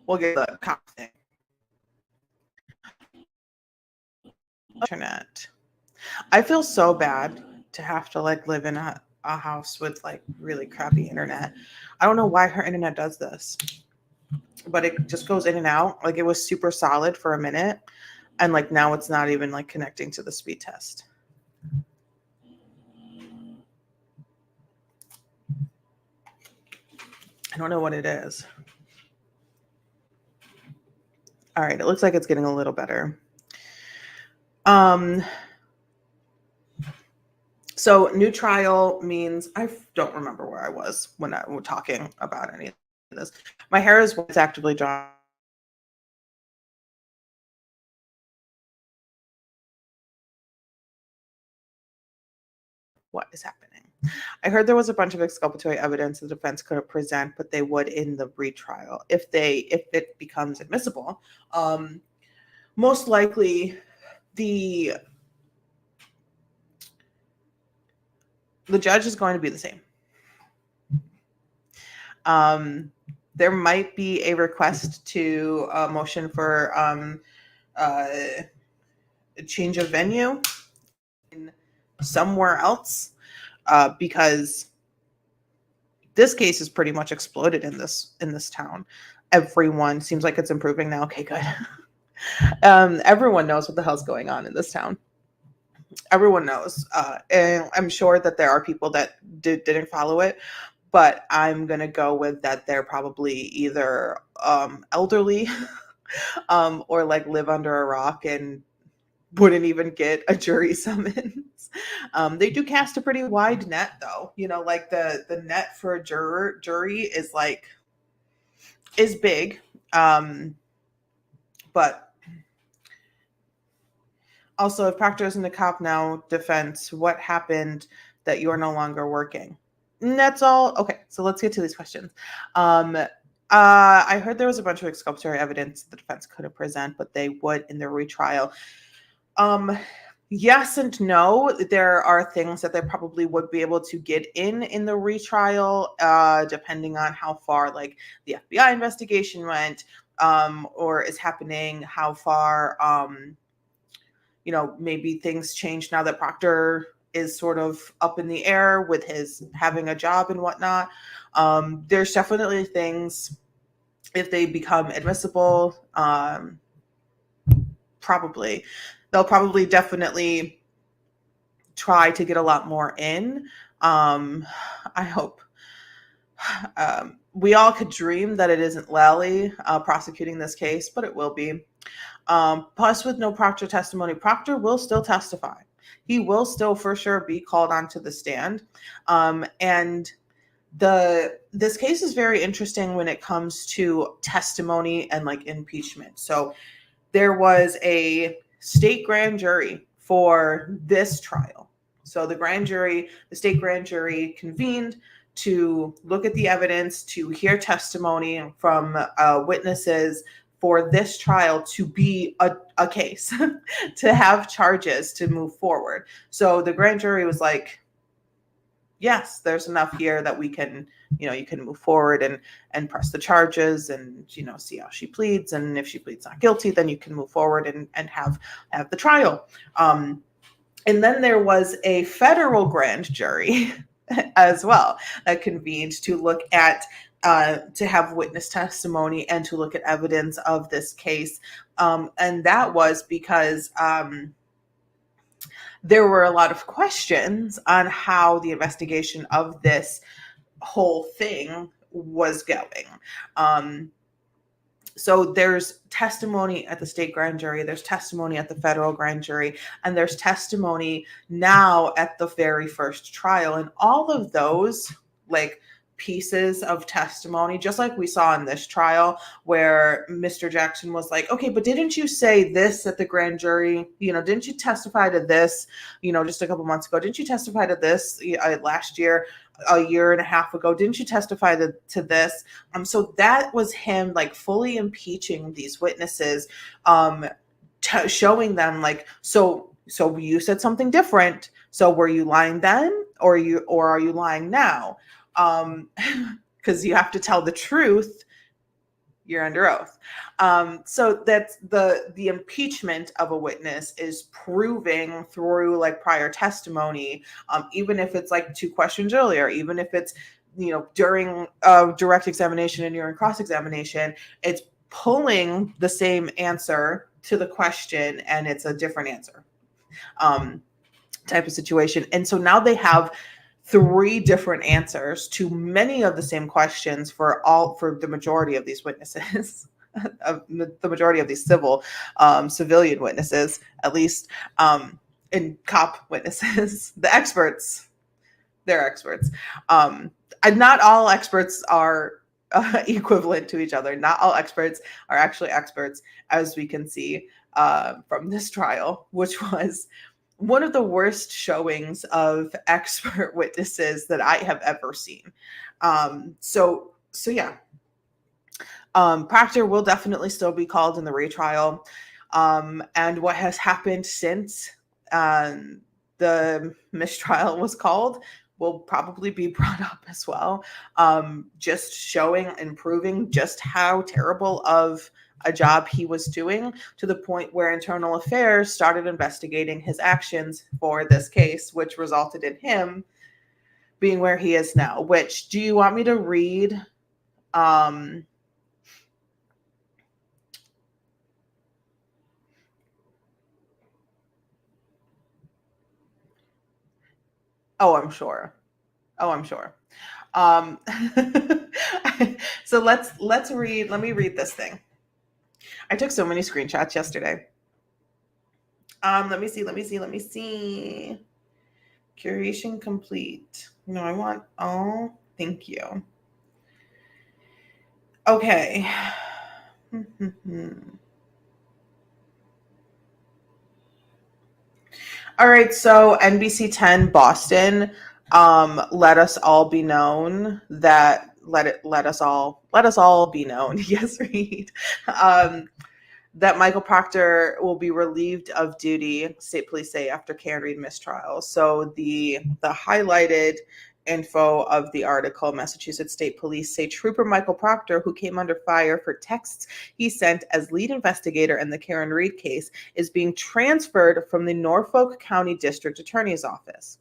We'll get the cop thing. Internet. I feel so bad to have to like live in a a house with like really crappy internet. I don't know why her internet does this, but it just goes in and out. Like it was super solid for a minute, and like now it's not even like connecting to the speed test. I don't know what it is. All right, it looks like it's getting a little better. So new trial means I don't remember where I was when I was talking about any of this. My hair is what's actively drawn. What is happening? I heard there was a bunch of exculpatory evidence the defense could present, but they would in the retrial if it becomes admissible. Most likely, the judge is going to be the same. There might be a request to a motion for a change of venue somewhere else, because this case is pretty much exploded in this town. Everyone seems like it's improving now. Okay, good. Everyone knows what the hell's going on in this town. Everyone knows, and I'm sure that there are people that didn't follow it, but I'm gonna go with that they're probably either elderly or like live under a rock and wouldn't even get a jury summons. They do cast a pretty wide net, though. You know, like the net for a jury is big, but also, if Proctor isn't a cop now, defense, what happened that you're no longer working? And that's all. Okay, so let's get to these questions. I heard there was a bunch of exculpatory evidence the defense could have present, but they would in the retrial. Yes and no. There are things that they probably would be able to get in the retrial, depending on how far like the FBI investigation went, or is happening, how far, maybe things change now that Proctor is sort of up in the air with his having a job and whatnot. There's definitely things, if they become admissible, they'll probably definitely try to get a lot more in. I hope. We all could dream that it isn't Lally prosecuting this case, but it will be. Plus, with no Proctor testimony, Proctor will still testify. He will still for sure be called onto the stand. And this case is very interesting when it comes to testimony and like impeachment. So there was a state grand jury for this trial. So the state grand jury convened to look at the evidence, to hear testimony from witnesses for this trial to be a case, to have charges to move forward. So the grand jury was like, yes, there's enough here that we can, you can move forward and press the charges and, see how she pleads. And if she pleads not guilty, then you can move forward and have the trial. And then there was a federal grand jury as well that convened to look at to have witness testimony and to look at evidence of this case. And that was because there were a lot of questions on how the investigation of this whole thing was going. So there's testimony at the state grand jury, there's testimony at the federal grand jury, and there's testimony now at the very first trial. And all of those, like, pieces of testimony, just like we saw in this trial where Mr. Jackson was like, okay, but didn't you say this at the grand jury? Didn't you testify to this, just a couple months ago? Didn't you testify to this last year, a year and a half ago? Didn't you testify to this? So that was him like fully impeaching these witnesses, showing them like, so you said something different. So were you lying then, or are you lying now? Because you have to tell the truth you're under oath. So that's the impeachment of a witness is proving through like prior testimony, even if it's like 2 questions earlier, even if it's, during direct examination and during cross-examination, it's pulling the same answer to the question and it's a different answer, type of situation. And so now they have 3 different answers to many of the same questions for the majority of these witnesses, of the majority of these civilian witnesses, at least, and cop witnesses, the experts, they're experts. And not all experts are equivalent to each other. Not all experts are actually experts, as we can see from this trial, which was one of the worst showings of expert witnesses that I have ever seen. So yeah. Proctor will definitely still be called in the retrial. And what has happened since the mistrial was called will probably be brought up as well. Just showing and proving just how terrible of a job he was doing, to the point where Internal Affairs started investigating his actions for this case, which resulted in him being where he is now. Which, do you want me to read? Oh, I'm sure. So let's read. Let me read this thing. I took so many screenshots yesterday. Let me see. Curation complete. No, I want, thank you. Okay. All right, so NBC 10 Boston, let us all be known that let us all be known. Yes, Reed. That Michael Proctor will be relieved of duty, state police say, after Karen Read mistrial. So the highlighted info of the article, Massachusetts State Police say Trooper Michael Proctor, who came under fire for texts he sent as lead investigator in the Karen Read case, is being transferred from the Norfolk County District Attorney's Office.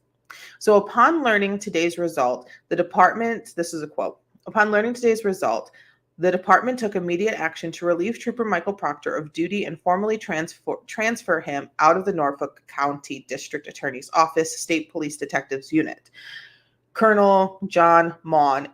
So upon learning today's result, the department, this is a quote, upon learning today's result, the department took immediate action to relieve Trooper Michael Proctor of duty and formally transfer him out of the Norfolk County District Attorney's Office State Police Detectives Unit. Colonel John Maughan,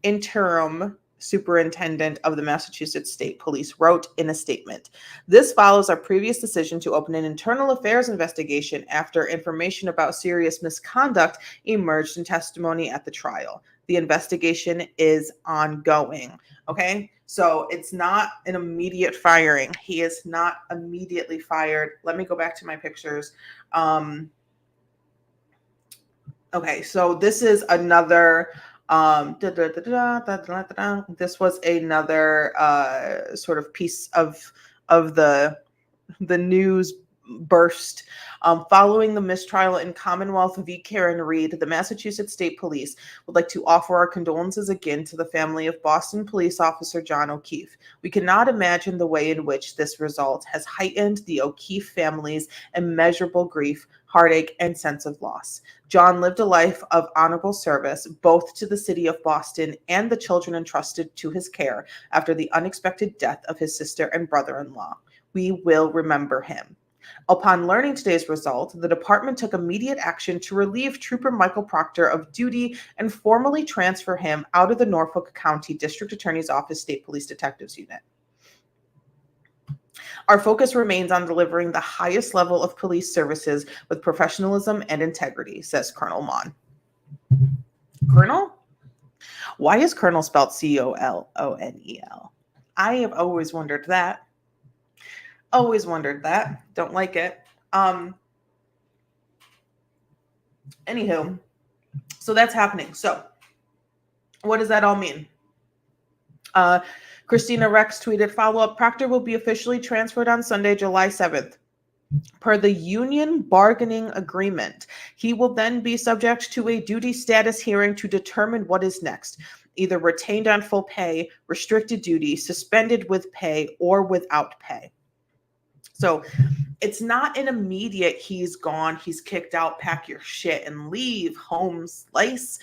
interim superintendent of the Massachusetts State Police, wrote in a statement, "This follows our previous decision to open an internal affairs investigation after information about serious misconduct emerged in testimony at the trial. The investigation is ongoing." Okay, so it's not an immediate firing. He is not immediately fired. Let me go back to my pictures. Okay, so this is another this was another sort of piece of the news burst. Following the mistrial in Commonwealth v. Karen Read, the Massachusetts State Police would like to offer our condolences again to the family of Boston police officer John O'Keefe. We cannot imagine the way in which this result has heightened the O'Keefe family's immeasurable grief, heartache, and sense of loss. John lived a life of honorable service, both to the city of Boston and the children entrusted to his care after the unexpected death of his sister and brother-in-law. We will remember him. Upon learning today's result, the department took immediate action to relieve Trooper Michael Proctor of duty and formally transfer him out of the Norfolk County District Attorney's Office State Police Detectives Unit. Our focus remains on delivering the highest level of police services with professionalism and integrity, says Colonel Maughan. Colonel? Why is Colonel spelled Colonel? I have always wondered that. Don't like it. Anywho, so that's happening. So what does that all mean? Christina Rex tweeted, follow-up, Proctor will be officially transferred on Sunday, July 7th. Per the union bargaining agreement, he will then be subject to a duty status hearing to determine what is next. either retained on full pay, restricted duty, suspended with pay, or without pay. So it's not an immediate he's gone, he's kicked out, pack your shit and leave, home slice.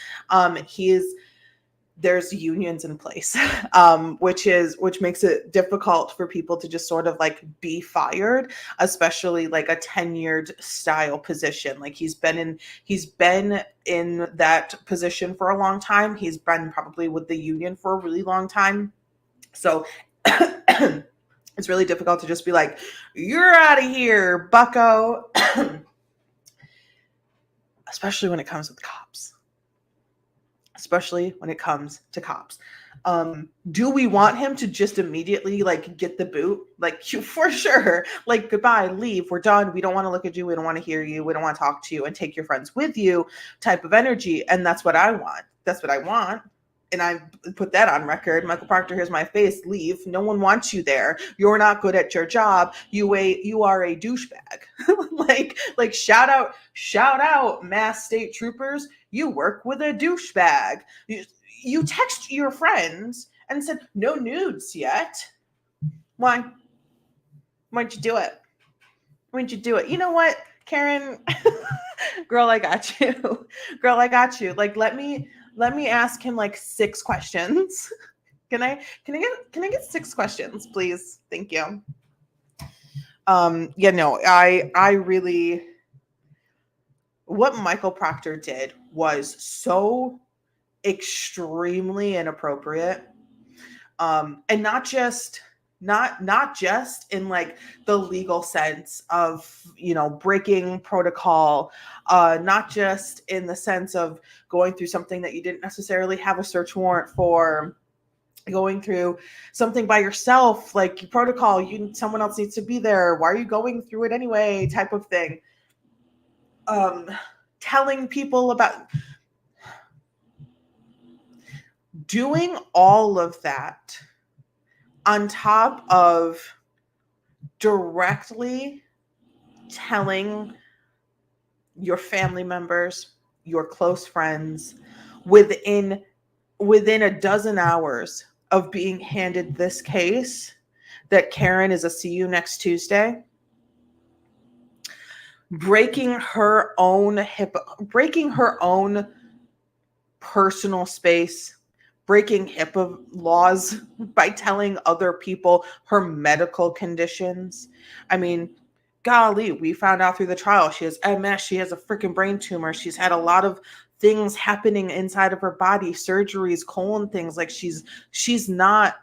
There's unions in place, which makes it difficult for people to just sort of like be fired, especially like a tenured style position. Like he's been in that position for a long time. He's been probably with the union for a really long time. So it's really difficult to just be like, you're out of here, bucko. Especially when it comes with cops. Do we want him to just immediately like get the boot? Like, you for sure, like, goodbye, leave, we're done, we don't want to look at you, we don't want to hear you, we don't want to talk to you, and take your friends with you type of energy. And that's what I want. And I put that on record. Michael Proctor, here's my face, leave. No one wants you there. You're not good at your job. You are a douchebag. like shout out Mass State Troopers. You work with a douchebag. You text your friends and said, no nudes yet. Why? Why'd you do it? You know what, Karen? Girl, I got you. Like, let me ask him like 6 questions. Can I get 6 questions, please? Thank you. I really, what Michael Proctor did was so extremely inappropriate. And not just in like the legal sense of, breaking protocol, not just in the sense of going through something that you didn't necessarily have a search warrant for, going through something by yourself, like protocol, someone else needs to be there, why are you going through it anyway, type of thing. Telling people about doing all of that on top of directly telling your family members, your close friends, within a dozen hours of being handed this case, that Karen is a see you next Tuesday, breaking her own personal space, breaking HIPAA laws by telling other people her medical conditions. I mean, golly, we found out through the trial she has MS, she has a freaking brain tumor, she's had a lot of things happening inside of her body, surgeries, colon things. Like, she's not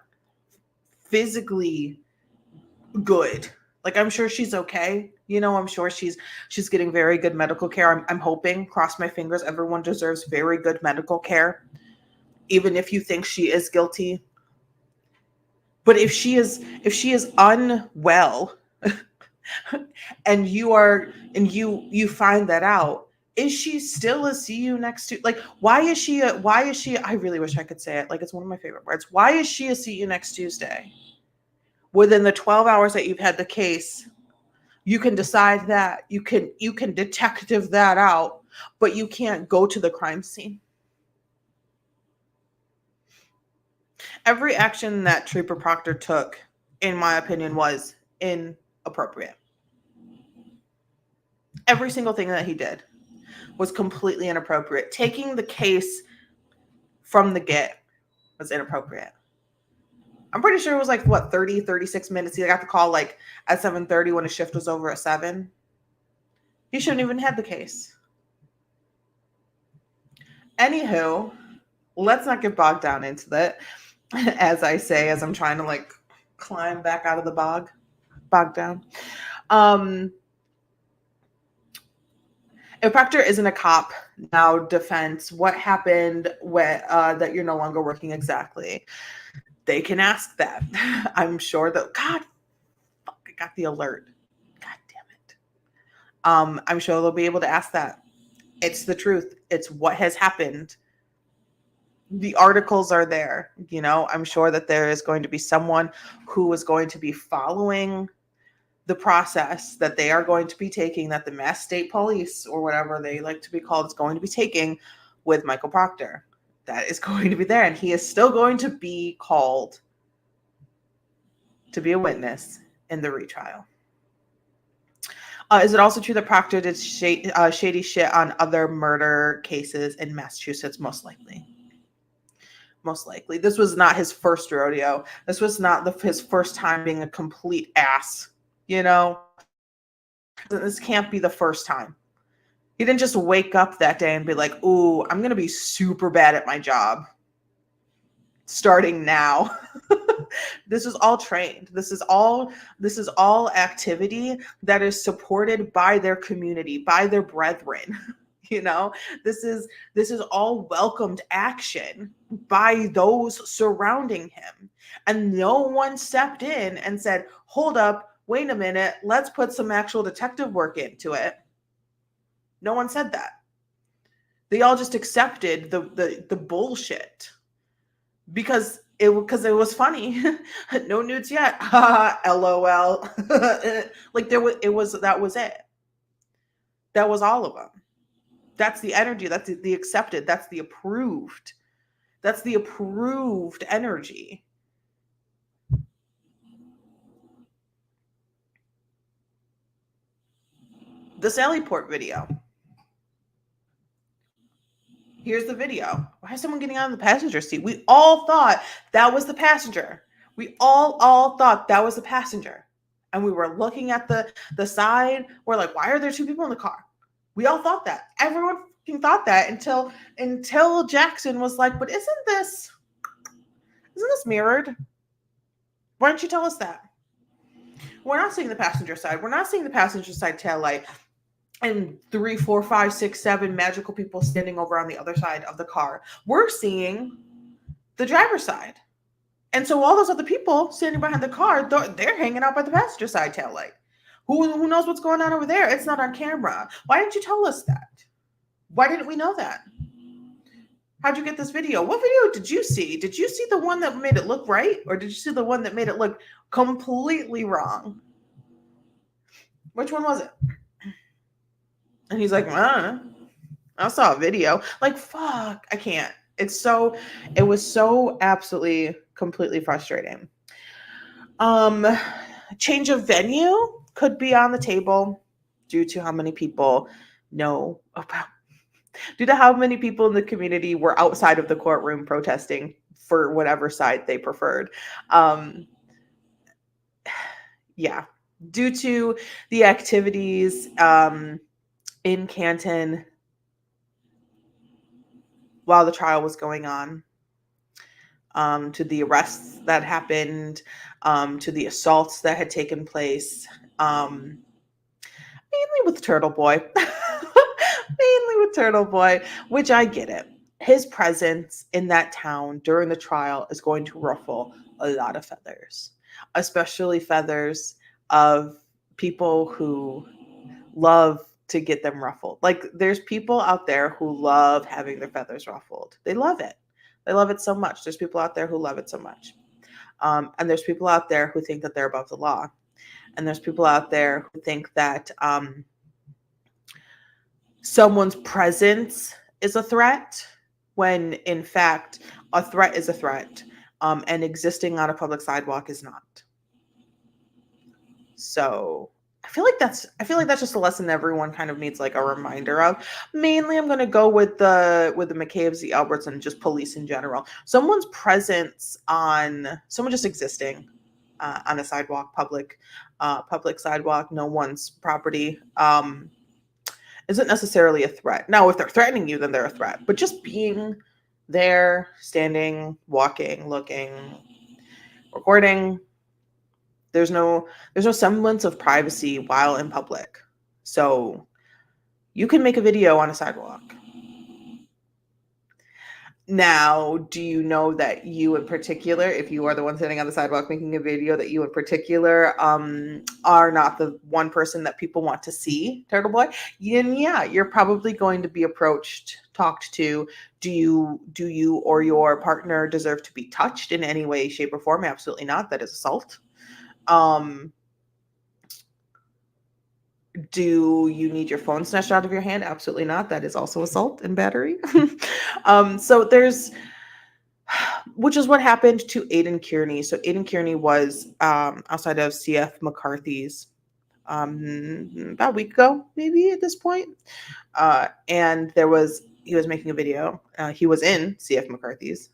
physically good. Like, I'm sure she's okay. I'm sure she's getting very good medical care. I'm hoping, cross my fingers, everyone deserves very good medical care, even if you think she is guilty. But if she is unwell and you find that out, is she still a see you next to, like, why is she I really wish I could say it, like, it's one of my favorite words. Why is she a see you next Tuesday? Within the 12 hours that you've had the case, you can decide that. You can detective that out, but you can't go to the crime scene. Every action that Trooper Proctor took, in my opinion, was inappropriate. Every single thing that he did was completely inappropriate. Taking the case from the get was inappropriate. I'm pretty sure it was like, 36 minutes. He got the call like at 7:30 when his shift was over at 7. He shouldn't even have the case. Anywho, let's not get bogged down into that. As I say, as I'm trying to like climb back out of the bog down. If Proctor isn't a cop, now defense, what happened when that you're no longer working exactly? They can ask that. I'm sure that, God, fuck, I got the alert. God damn it. I'm sure they'll be able to ask that. It's the truth. It's what has happened. The articles are there. I'm sure that there is going to be someone who is going to be following the process that they are going to be taking, that the Mass State Police, or whatever they like to be called, is going to be taking with Michael Proctor. that is going to be there, and he is still going to be called to be a witness in the retrial. Is it also true that Proctor did shady shit on other murder cases in Massachusetts? Most likely. Most likely. This was not his first rodeo. This was not his first time being a complete ass. You know? This can't be the first time. He didn't just wake up that day and be like, ooh, I'm going to be super bad at my job. Starting now. This is all trained. This is all activity that is supported by their community, by their brethren. You know, this is all welcomed action by those surrounding him. And no one stepped in and said, hold up, wait a minute, let's put some actual detective work into it. No one said that. They all just accepted the bullshit because it was funny. No nudes yet. LOL. Like that was it. That was all of them. That's the energy. That's the accepted. That's the approved. That's the approved energy. The Sallyport video. Here's the video. Why is someone getting out of the passenger seat? We all thought that was the passenger. We all thought that was the passenger. And we were looking at the side. We're like, why are there two people in the car? We all thought that. Everyone thought that until Jackson was like, but isn't this mirrored? Why don't you tell us that? We're not seeing the passenger side. We're not seeing the passenger side tail light and 3, 4, 5, 6, 7 magical people standing over on the other side of the car. We're seeing the driver's side. And so all those other people standing behind the car, they're hanging out by the passenger side tail light. Who knows what's going on over there? It's not on camera. Why didn't you tell us that? Why didn't we know that? How'd you get this video? What video did you see? Did you see the one that made it look right? Or did you see the one that made it look completely wrong? Which one was it? And he's like, I saw a video. Like, fuck, I can't. It was so absolutely, completely frustrating. Change of venue could be on the table due to how many people know about, due to how many people in the community were outside of the courtroom protesting for whatever side they preferred. Yeah, due to the activities in Canton while the trial was going on, to the arrests that happened, to the assaults that had taken place, mainly with Turtle Boy. Mainly with Turtle Boy, which I get it. His presence in that town during the trial is going to ruffle a lot of feathers, especially feathers of people who love to get them ruffled. Like, there's people out there who love having their feathers ruffled. They love it. They love it so much. There's people out there who love it so much. And there's people out there who think that they're above the law. And there's people out there who think that someone's presence is a threat, when in fact a threat is a threat, and existing on a public sidewalk is not. So I feel like that's just a lesson that everyone kind of needs like a reminder of. Mainly I'm going to go with the McCabe's, the Alberts, and just police in general. Someone's presence someone just existing on a sidewalk, public sidewalk, no one's property, isn't necessarily a threat. Now, if they're threatening you, then they're a threat. But just being there, standing, walking, looking, recording, there's no semblance of privacy while in public. So you can make a video on a sidewalk. Now, do you know that you in particular, if you are the one sitting on the sidewalk making a video, that you in particular are not the one person that people want to see, Turtle Boy? Yeah, you're probably going to be approached, talked to. Do you or your partner deserve to be touched in any way, shape, or form? Absolutely not. That is assault. Do you need your phone snatched out of your hand? Absolutely not. That is also assault and battery. So there's, which is what happened to Aidan Kearney. So Aidan Kearney was outside of CF McCarthy's about a week ago, maybe at this point. And he was making a video. He was in CF McCarthy's.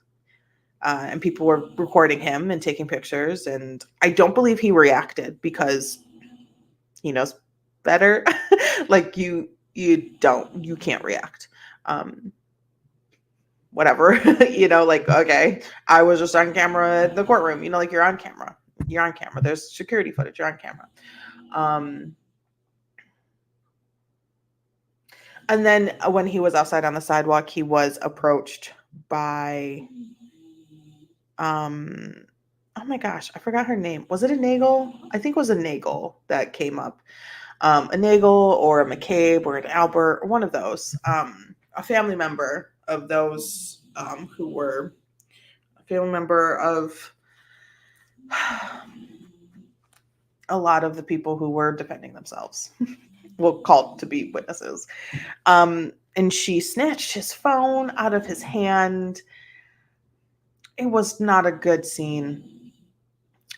And people were recording him and taking pictures. And I don't believe he reacted because he knows better. Like you can't react. Whatever, like, okay, I was just on camera in the courtroom, like you're on camera. There's security footage, you're on camera. And then when he was outside on the sidewalk, he was approached by, oh my gosh, I forgot her name. Was it a Nagel? I think it was a Nagel that came up. A Nagel or a McCabe or an Albert, or one of those. A family member of those who were a family member of a lot of the people who were defending themselves, well, called to be witnesses. And she snatched his phone out of his hand. It was not a good scene.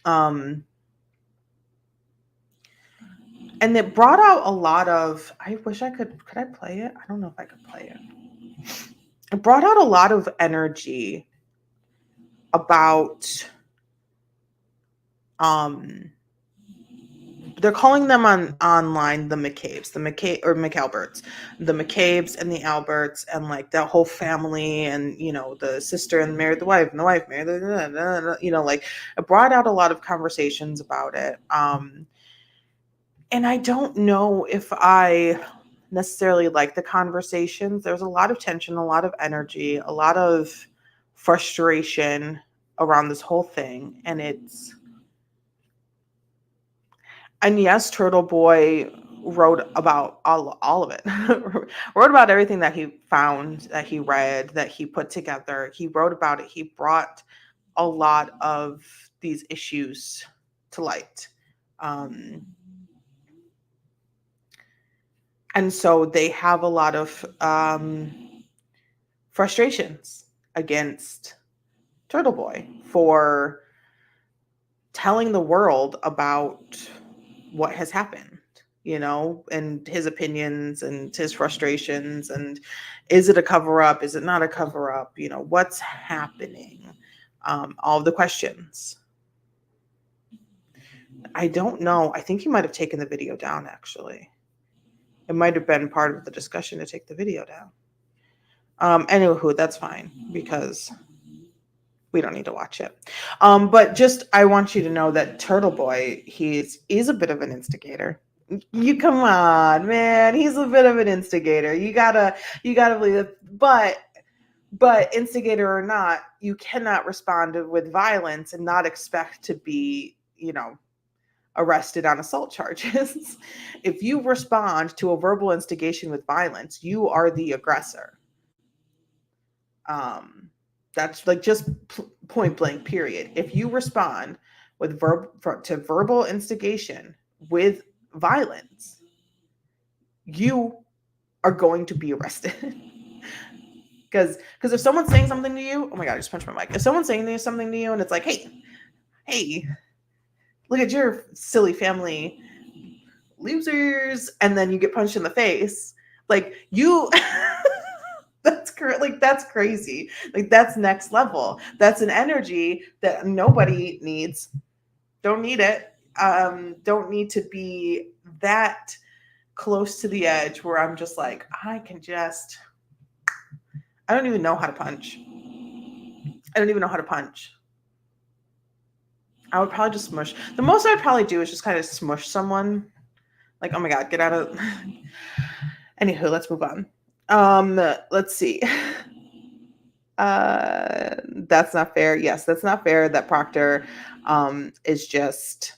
And it brought out a lot of, I wish I could I play it? I don't know if I could play it. It brought out a lot of energy about, they're calling them online the McCabes, or McAlberts, the McCabes and the Alberts, and like that whole family, and the sister and married the wife, and the wife married like it brought out a lot of conversations about it. And I don't know if I necessarily like the conversations. There's a lot of tension, a lot of energy, a lot of frustration around this whole thing, and yes, Turtle Boy wrote about all of it. Wrote about everything that he found, that he read, that he put together. He wrote about it. He brought a lot of these issues to light. And so they have a lot of frustrations against Turtle Boy for telling the world about what has happened, and his opinions and his frustrations, and is it a cover-up? Is it not a cover-up? What's happening? All of the questions. I don't know. I think he might have taken the video down, actually. It might have been part of the discussion to take the video down. Anywho, that's fine because we don't need to watch it. But just, I want you to know that Turtle Boy, he's a bit of an instigator. You come on, man. He's a bit of an instigator. You gotta believe it. But instigator or not, you cannot respond with violence and not expect to be, arrested on assault charges. If you respond to a verbal instigation with violence, you are the aggressor. That's like just point blank, period. If you respond with verbal instigation with violence, you are going to be arrested. Because if someone's saying something to you, oh my God, I just punched my mic. If someone's saying something to you and it's like, hey, look at your silly family losers, and then you get punched in the face, like you that's crazy. Like that's next level. That's an energy that nobody needs. Don't need it. Don't need to be that close to the edge where I'm just like, I don't even know how to punch. I would probably just smush. The most I'd probably do is just kind of smush someone. Like, oh my God, get out of. Anywho, let's move on. Let's see. That's not fair. Yes, that's not fair that Proctor is just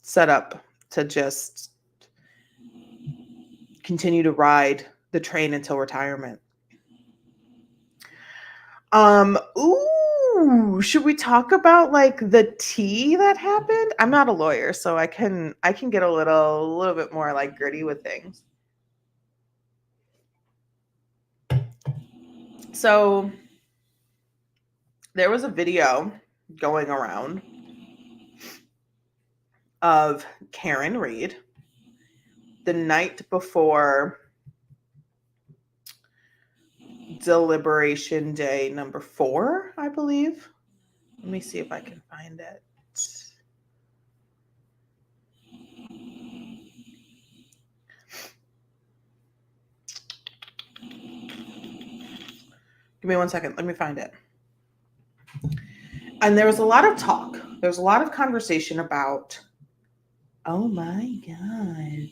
set up to just continue to ride the train until retirement. Ooh, Ooh, should we talk about like the tea that happened? I'm not a lawyer, so I can get a little bit more like gritty with things. So there was a video going around of Karen Reed the night before deliberation day number 4, I believe. Let me see if I can find it. Give me 1 second. Let me find it. And there was a lot of talk. There was a lot of conversation about, oh my God,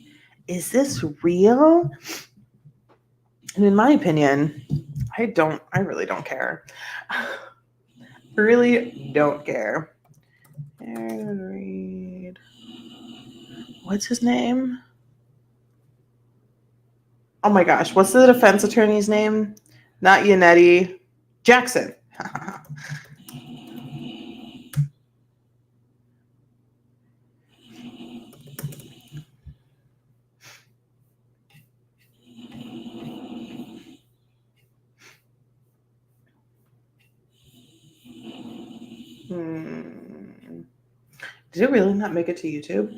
is this real? And in my opinion, I really don't care. Really don't care. Aaron Reed. What's his name? Oh my gosh, what's the defense attorney's name? Not Yannetti. Jackson. Did it really not make it to YouTube?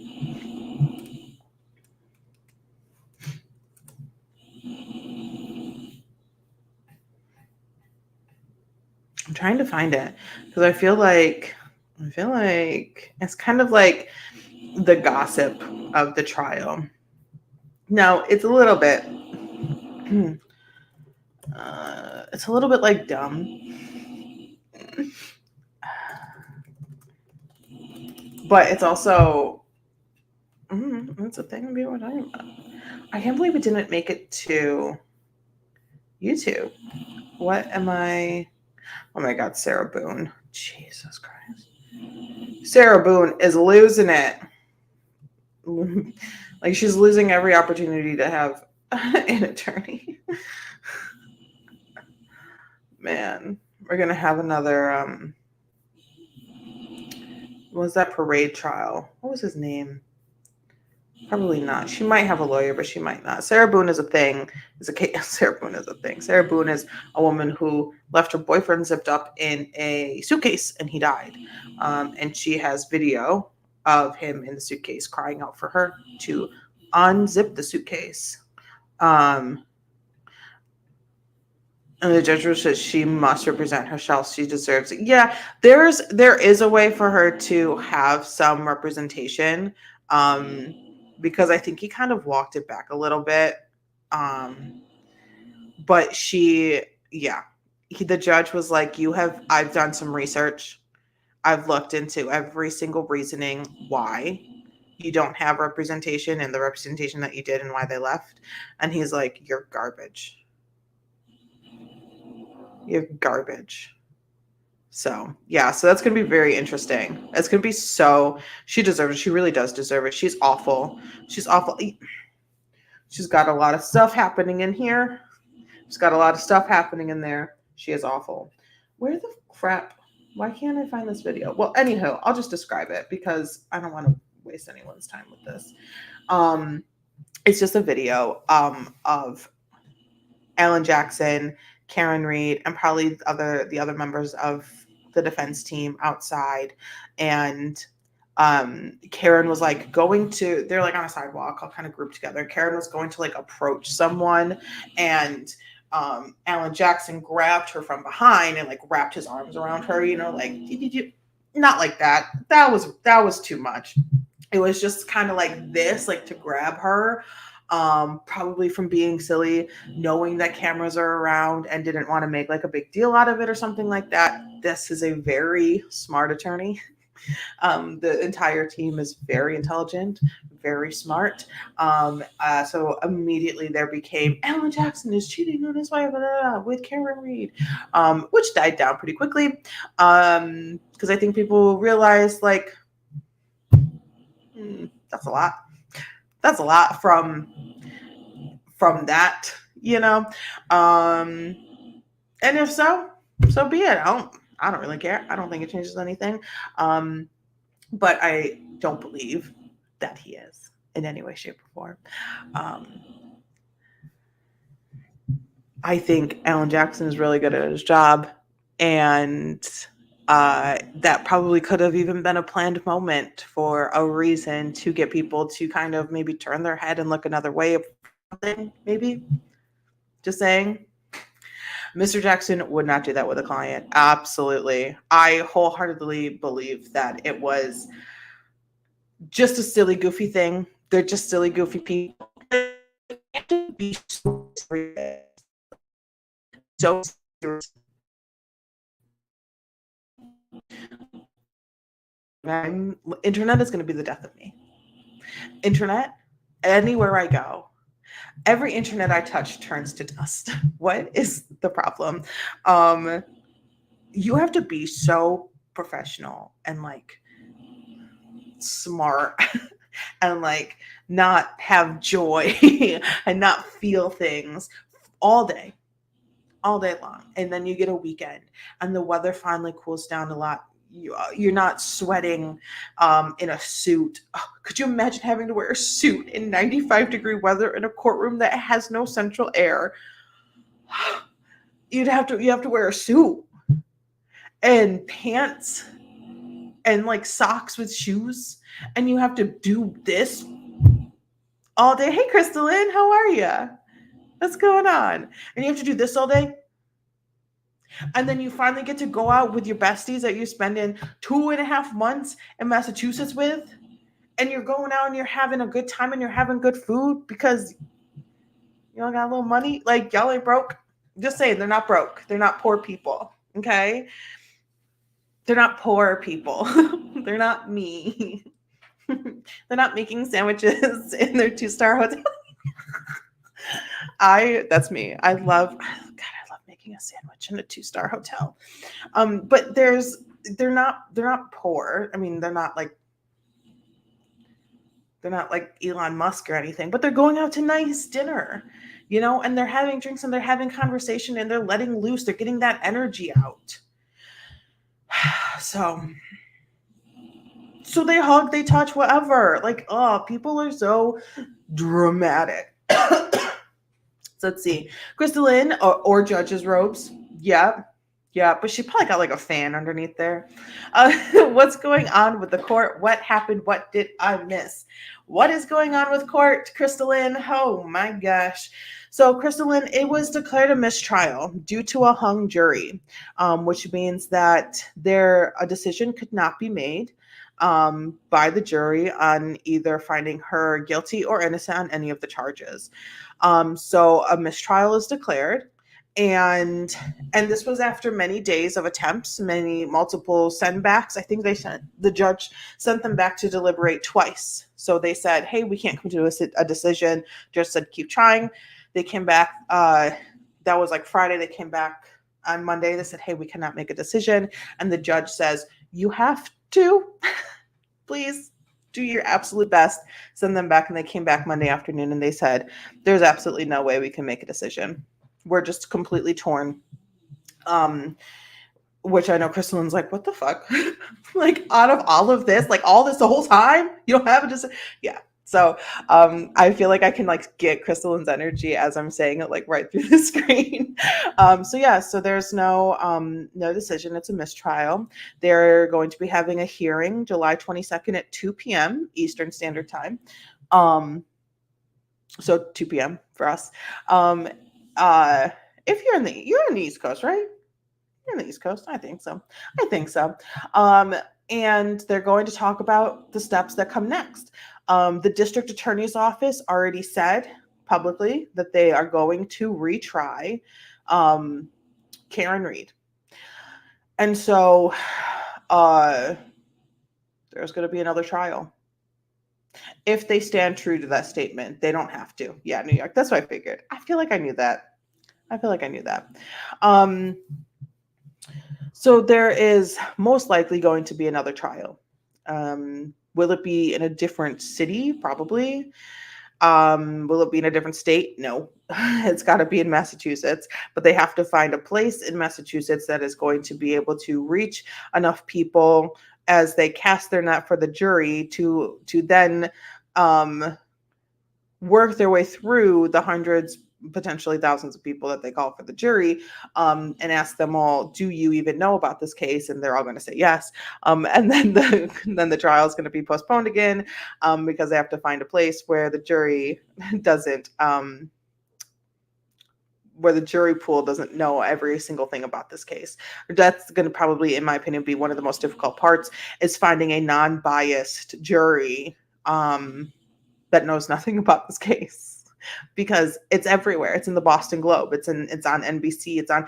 I'm trying to find it because I feel like it's kind of like the gossip of the trial. No, it's a little bit like dumb, but it's also that's the thing we're talking about. I can't believe it didn't make it to YouTube. What am I? Oh my God, Sarah Boone. Jesus Christ. Sarah Boone is losing it. Like she's losing every opportunity to have an attorney. Man, we're going to have another, what was that parade trial? What was his name? Probably not. She might have a lawyer, but she might not. Sarah Boone is a thing. Sarah Boone is a thing. Sarah Boone is a woman who left her boyfriend zipped up in a suitcase and he died. And she has video of him in the suitcase crying out for her to unzip the suitcase. And the judge says she must represent herself. She deserves it. Yeah, there is a way for her to have some representation. Because I think he kind of walked it back a little bit. But the judge was like, I've done some research. I've looked into every single reasoning why you don't have representation and the representation that you did and why they left. And he's like, you're garbage. You're garbage. So that's going to be very interesting. It's going to be she deserves it. She really does deserve it. She's awful. She's awful. She's got a lot of stuff happening in here. She's got a lot of stuff happening in there. She is awful. Where the crap? Why can't I find this video? Well, anyhow, I'll just describe it because I don't want to waste anyone's time with this. It's just a video of Alan Jackson, Karen Reed, and probably the other members of the defense team outside. And Karen was like they're like on a sidewalk, all kind of grouped together. Karen was going to like approach someone, and Alan Jackson grabbed her from behind and like wrapped his arms around her, like not like that. That was too much. It was just kind of like this, like to grab her. Probably from being silly, knowing that cameras are around and didn't want to make like a big deal out of it or something like that. This is a very smart attorney. The entire team is very intelligent, very smart. So immediately there became Alan Jackson is cheating on his wife with Karen Reed, which died down pretty quickly. Because I think people realized like, that's a lot. That's a lot from that, And if so be it. I don't really care. I don't think it changes anything. But I don't believe that he is in any way, shape, or form. Um, I think Alan Jackson is really good at his job, and that probably could have even been a planned moment for a reason to get people to kind of maybe turn their head and look another way of something, maybe. Just saying. Mr. Jackson would not do that with a client. Absolutely. I wholeheartedly believe that it was just a silly, goofy thing. They're just silly, goofy people. Be so serious. So serious. Internet is going to be the death of me. Internet, anywhere I go, every internet I touch turns to dust. What is the problem? You have to be so professional and like smart and like not have joy and not feel things all day long, and then you get a weekend and the weather finally cools down a lot. You're not sweating in a suit. Oh, could you imagine having to wear a suit in 95-degree weather in a courtroom that has no central air? You have to wear a suit and pants and like socks with shoes, and you have to do this all day. Hey, Crystalline, how are you? What's going on? And you have to do this all day. And then you finally get to go out with your besties that you're spending 2.5 months in Massachusetts with. And you're going out and you're having a good time and you're having good food because you all got a little money. Like, y'all ain't broke. Just saying, they're not broke. They're not poor people. Okay? They're not poor people. They're not me. They're not making sandwiches in their 2-star hotel. That's me. I love making a sandwich in a 2-star hotel. But they're not poor. I mean, they're not like Elon Musk or anything, but they're going out to nice dinner, and they're having drinks and they're having conversation and they're letting loose. They're getting that energy out. So they hug, they touch, whatever. Like, oh, people are so dramatic. So let's see. Crystalline or Judge's robes. Yeah. Yeah, but she probably got like a fan underneath there. What's going on with the court? What happened? What did I miss? What is going on with court, Crystalline? Oh my gosh. So Crystalline, it was declared a mistrial due to a hung jury, which means that a decision could not be made by the jury on either finding her guilty or innocent on any of the charges. So a mistrial is declared. And this was after many days of attempts, multiple sendbacks. I think the judge sent them back to deliberate twice. So they said, hey, we can't come to a decision. Judge said, keep trying. They came back. That was like Friday. They came back on Monday. They said, hey, we cannot make a decision. And the judge says, you have to please do your absolute best, send them back. And they came back Monday afternoon and they said, there's absolutely no way we can make a decision. We're just completely torn. Which I know Crystalline's like, what the fuck? Like, out of all of this, like all this the whole time, you don't have a decision. Yeah. So I feel like I can like get Crystalline's energy as I'm saying it like right through the screen. So there's no decision. It's a mistrial. They're going to be having a hearing July 22nd at 2 p.m. Eastern Standard Time. So 2 p.m. for us. If you're in the East Coast, right? You're in the East Coast. I think so. And they're going to talk about the steps that come next. The district attorney's office already said publicly that they are going to retry Karen Reed. And so there's going to be another trial. If they stand true to that statement, they don't have to. Yeah, New York. That's what I figured. I feel like I knew that. So there is most likely going to be another trial. Will it be in a different city? Probably. Will it be in a different state? No, it's got to be in Massachusetts, but they have to find a place in Massachusetts that is going to be able to reach enough people as they cast their net for the jury to then work their way through the hundreds, potentially thousands of people that they call for the jury, and ask them all, do you even know about this case? And they're all going to say yes. And then the trial is going to be postponed again, because they have to find a place where the jury doesn't, where the jury pool doesn't know every single thing about this case. That's going to probably, in my opinion, be one of the most difficult parts, is finding a non-biased jury that knows nothing about this case, because it's everywhere. It's in the Boston Globe. It's on NBC. It's on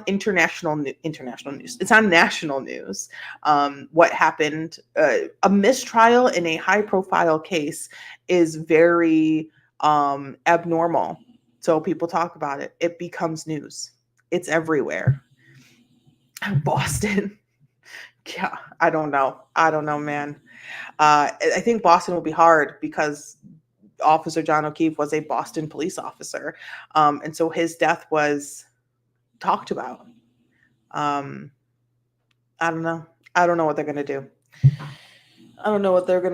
international news. It's on national news. What happened? A mistrial in a high-profile case is very abnormal. So people talk about it. It becomes news. It's everywhere. Boston. Yeah, I don't know, man. I think Boston will be hard because Officer John O'Keefe was a Boston police officer. And so his death was talked about. I don't know. I don't know what they're going to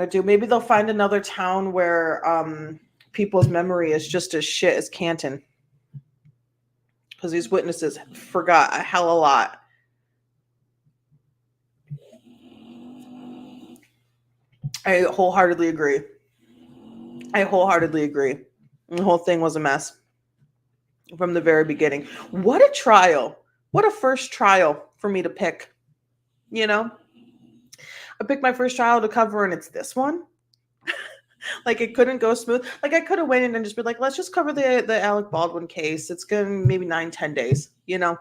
do. Maybe they'll find another town where people's memory is just as shit as Canton, because these witnesses forgot a hell of a lot. I wholeheartedly agree. The whole thing was a mess from the very beginning. What a trial. What a first trial for me to pick. You know? I picked my first trial to cover, and it's this one. Like, it couldn't go smooth. Like, I could have went in and just been like, let's just cover the Alec Baldwin case. It's going to maybe 9-10 days, you know?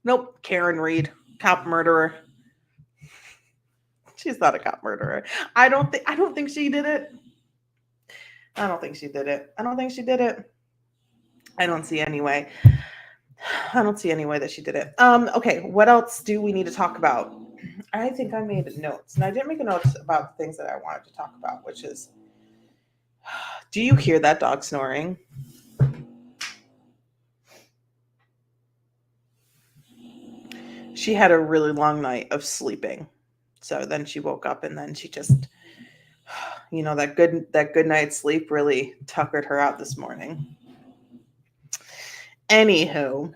Nope. Karen Reed, cop murderer. She's not a cop murderer. I don't think she did it. I don't see any way that she did it. Okay, what else do we need to talk about? I think I made notes, and I didn't make a note about the things that I wanted to talk about, which is, do you hear that dog snoring? She had a really long night of sleeping. So then she woke up, and then she just, that good night's sleep really tuckered her out this morning. Anywho,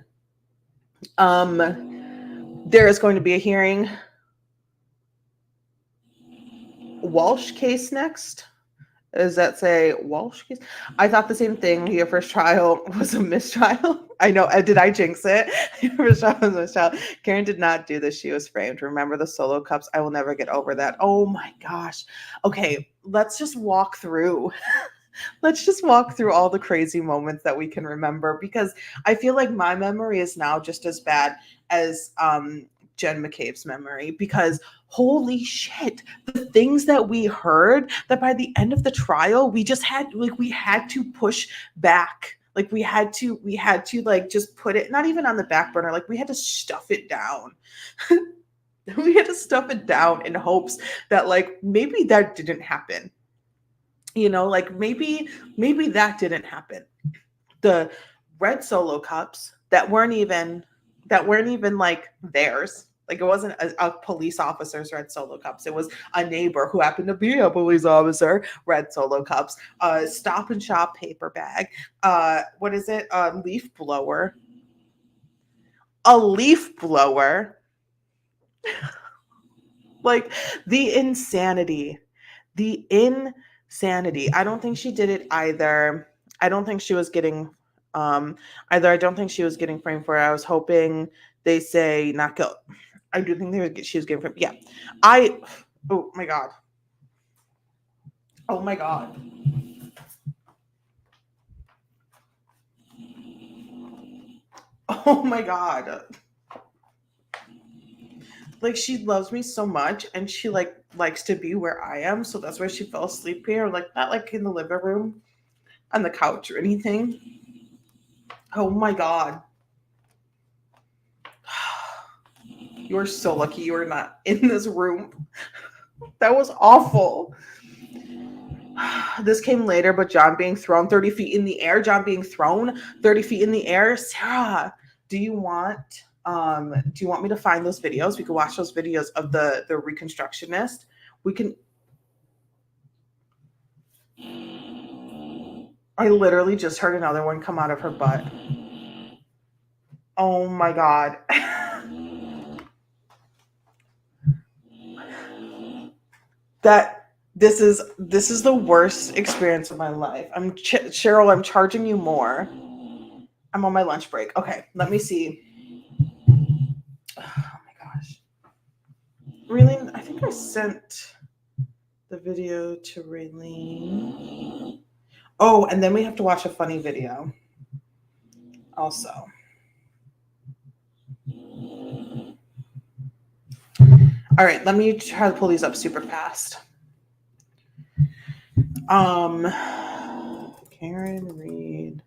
there is going to be a hearing. Walsh case next. Does that say Walsh case? I thought the same thing. Your first trial was a mistrial. I know. Did I jinx it? Your first trial was a mistrial. Karen did not do this. She was framed. Remember the solo cups? I will never get over that. Oh my gosh. Okay, let's just walk through. Let's just walk through all the crazy moments that we can remember, because I feel like my memory is now just as bad as Jen McCabe's memory, because holy shit, the things that we heard, that by the end of the trial, we had to push back. Like we had to like just put it, not even on the back burner, like we had to stuff it down. We had to stuff it down in hopes that like maybe that didn't happen. Like maybe that didn't happen. The red Solo cups that weren't even like theirs. Like it wasn't a police officer's red Solo cups. It was a neighbor who happened to be a police officer, red Solo cups, Stop and Shop paper bag. What is it? A leaf blower. Like the insanity. I don't think she did it either. I don't think she was getting framed for it. I was hoping they say not guilt. I do think she was getting framed. Yeah. Oh my God. Oh my God. Oh my God. Like she loves me so much, and she likes to be where I am, so that's where she fell asleep here. Like not like in the living room, on the couch or anything. Oh my God. You're so lucky you were not in this room. That was awful. This came later, but John being thrown 30 feet in the air. John being thrown 30 feet in the air. Sarah, do you want me to find those videos? We could watch those videos of the reconstructionist. We can. I literally just heard another one come out of her butt. Oh my God. This is the worst experience of my life. Cheryl, I'm charging you more. I'm on my lunch break. Okay, let me see. Oh my gosh. Raylene, I think I sent the video to Raylene. Oh, and then we have to watch a funny video also. All right, let me try to pull these up super fast. Karen Reed.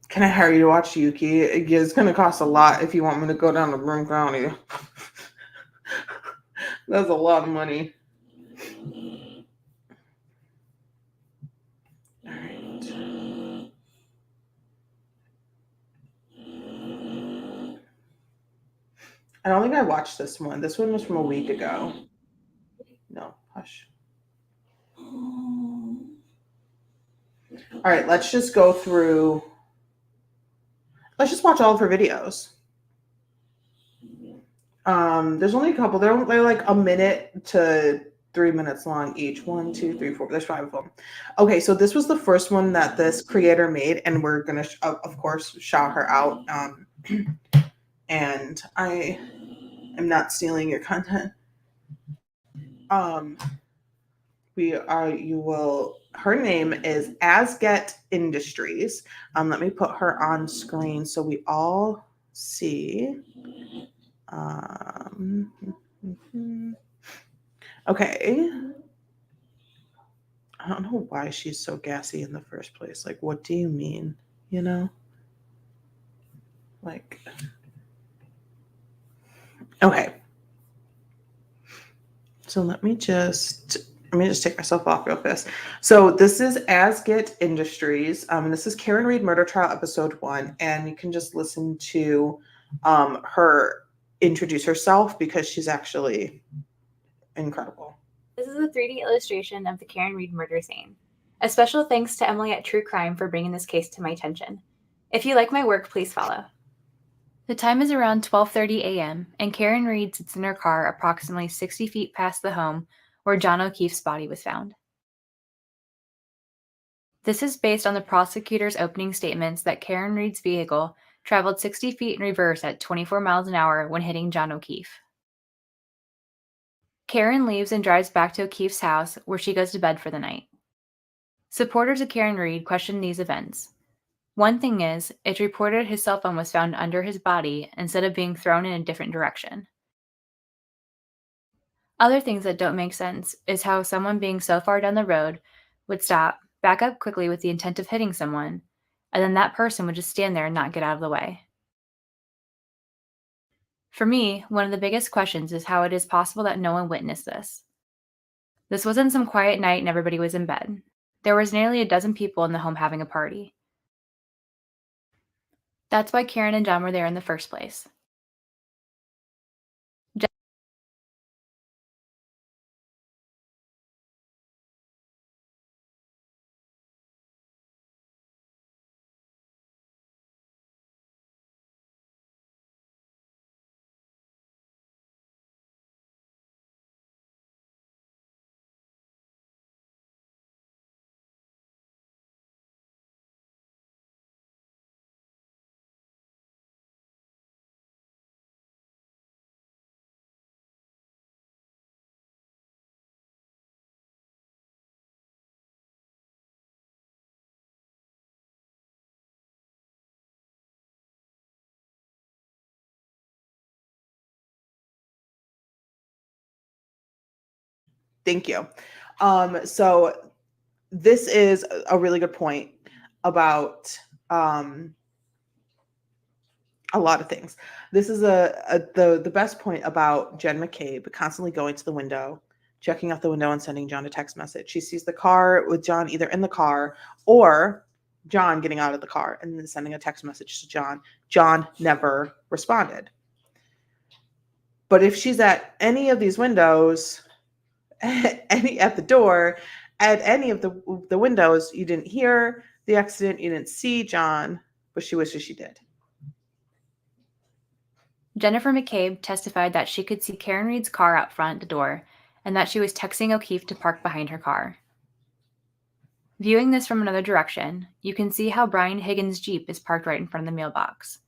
Can I hire you to watch Yuki? It's going to cost a lot if you want me to go down to Broome County. That's a lot of money. All right. I don't think I watched this one. This one was from a week ago. No, hush. All right, let's just go through. Let's just watch all of her videos. There's only a couple. They're like a minute to 3 minutes long each. 1, 2, 3, 4. There's 5 of them. Okay, so this was the first one that this creator made, and we're gonna, of course, shout her out. And I am not stealing your content. Her name is Asget Industries. Let me put her on screen so we all see. Okay. I don't know why she's so gassy in the first place. Like, what do you mean? You know? Like, okay. So let me just take myself off real fast. So this is Asget Industries. This is Karen Reed Murder Trial episode 1, and you can just listen to her introduce herself because she's actually incredible. This is a 3D illustration of the Karen Reed murder scene. A special thanks to Emily at True Crime for bringing this case to my attention. If you like my work, please follow. The time is around 12:30 a.m., and Karen Reed sits in her car approximately 60 feet past the home where John O'Keefe's body was found. This is based on the prosecutor's opening statements that Karen Reed's vehicle traveled 60 feet in reverse at 24 miles an hour when hitting John O'Keefe. Karen leaves and drives back to O'Keefe's house, where she goes to bed for the night. Supporters of Karen Reed question these events. One thing is, it's reported his cell phone was found under his body instead of being thrown in a different direction. Other things that don't make sense is how someone being so far down the road would stop, back up quickly with the intent of hitting someone, and then that person would just stand there and not get out of the way. For me, one of the biggest questions is how it is possible that no one witnessed this. This wasn't some quiet night and everybody was in bed. There was nearly a dozen people in the home having a party. That's why Karen and John were there in the first place. Thank you. So this is a really good point about a lot of things. This is the best point about Jen McCabe constantly going to the window, checking out the window and sending John a text message. She sees the car with John either in the car or John getting out of the car and then sending a text message to John. John never responded. But if she's at any of these windows, at the door, at any of the windows, you didn't hear the accident, you didn't see John, but she wishes she did. Jennifer McCabe testified that she could see Karen Reed's car out front the door and that she was texting O'Keefe to park behind her car. Viewing this from another direction, you can see how Brian Higgins' Jeep is parked right in front of the mailbox.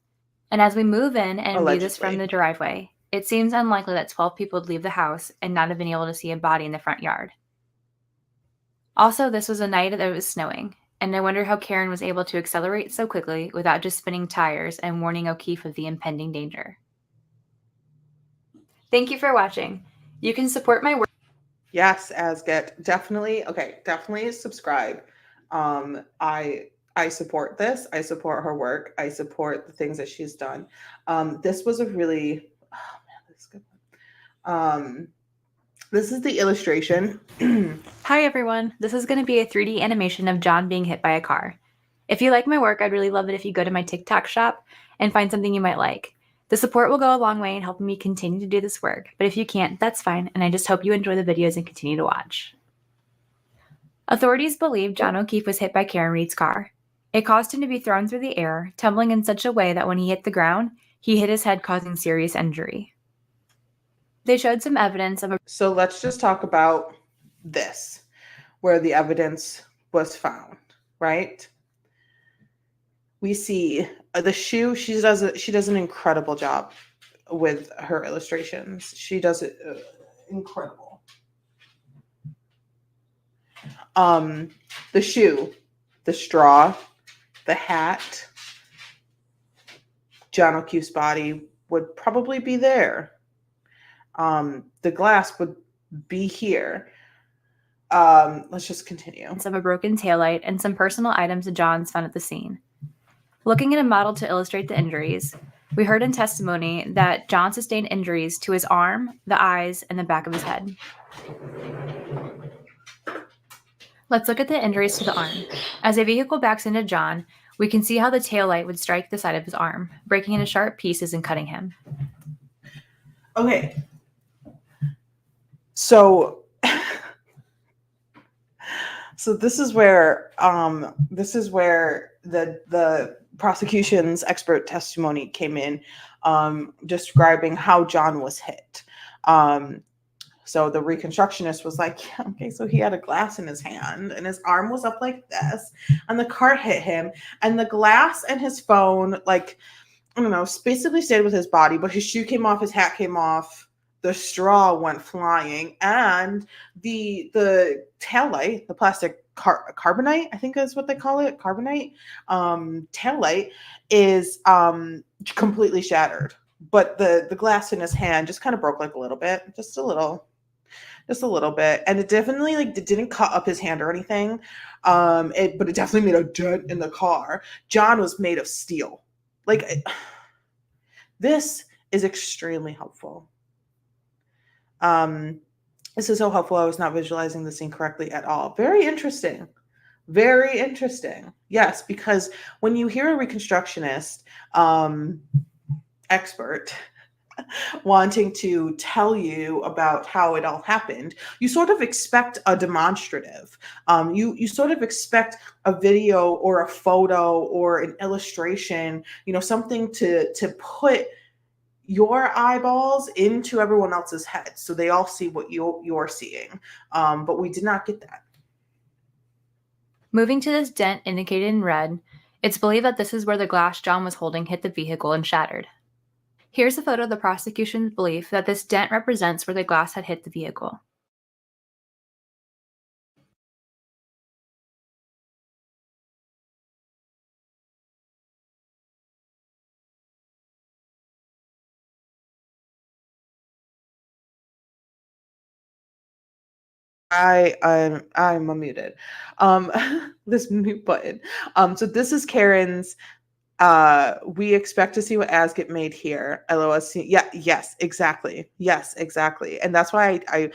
And as we move in and view this from the driveway, it seems unlikely that 12 people would leave the house and not have been able to see a body in the front yard. Also, this was a night that it was snowing, and I wonder how Karen was able to accelerate so quickly without just spinning tires and warning O'Keefe of the impending danger. Thank you for watching. You can support my work. Yes, Asget, definitely. Okay, definitely subscribe. I support this. I support her work. I support the things that she's done. This was a really, oh man, this is good one. This is the illustration. Hi everyone. This is going to be a 3D animation of John being hit by a car. If you like my work, I'd really love it if you go to my TikTok shop and find something you might like. The support will go a long way in helping me continue to do this work, but if you can't, that's fine, and I just hope you enjoy the videos and continue to watch. Authorities believe John O'Keefe was hit by Karen Reed's car. It caused him to be thrown through the air, tumbling in such a way that when he hit the ground, he hit his head, causing serious injury. They showed some evidence of a... So let's just talk about this, where the evidence was found, right? We see the shoe. She does an incredible job with her illustrations. She does it incredible. The shoe, the straw, the hat, John O'Keefe's body would probably be there. The glass would be here. Let's just continue. Of a broken taillight and some personal items of John's found at the scene. Looking at a model to illustrate the injuries, we heard in testimony that John sustained injuries to his arm, the eyes, and the back of his head. Let's look at the injuries to the arm. As a vehicle backs into John, we can see how the taillight would strike the side of his arm, breaking into sharp pieces and cutting him. Okay. So this is where the prosecution's expert testimony came in, describing how John was hit. So the reconstructionist was like, yeah, okay, so he had a glass in his hand and his arm was up like this and the car hit him and the glass and his phone, like, I don't know, basically stayed with his body, but his shoe came off, his hat came off, the straw went flying, and the taillight, the plastic carbonite, I think is what they call it, carbonite, taillight is completely shattered. But the glass in his hand just kind of broke like a little bit, just a little bit, and it definitely it didn't cut up his hand or anything. But it definitely made a dent in the car. John was made of steel. This is extremely helpful. This is so helpful. I was not visualizing the scene correctly at all. Very interesting. Very interesting. Yes, because when you hear a reconstructionist expert wanting to tell you about how it all happened, you sort of expect a demonstrative. You sort of expect a video or a photo or an illustration, something to put your eyeballs into everyone else's head so they all see what you're seeing. But we did not get that. Moving to this dent indicated in red, it's believed that this is where the glass John was holding hit the vehicle and shattered. Here's a photo of the prosecution's belief that this dent represents where the glass had hit the vehicle. I'm unmuted. This mute button. So this is Karen's We expect to see what ads get made here. LOSC. Yeah, yes, exactly. Yes, exactly. And that's why I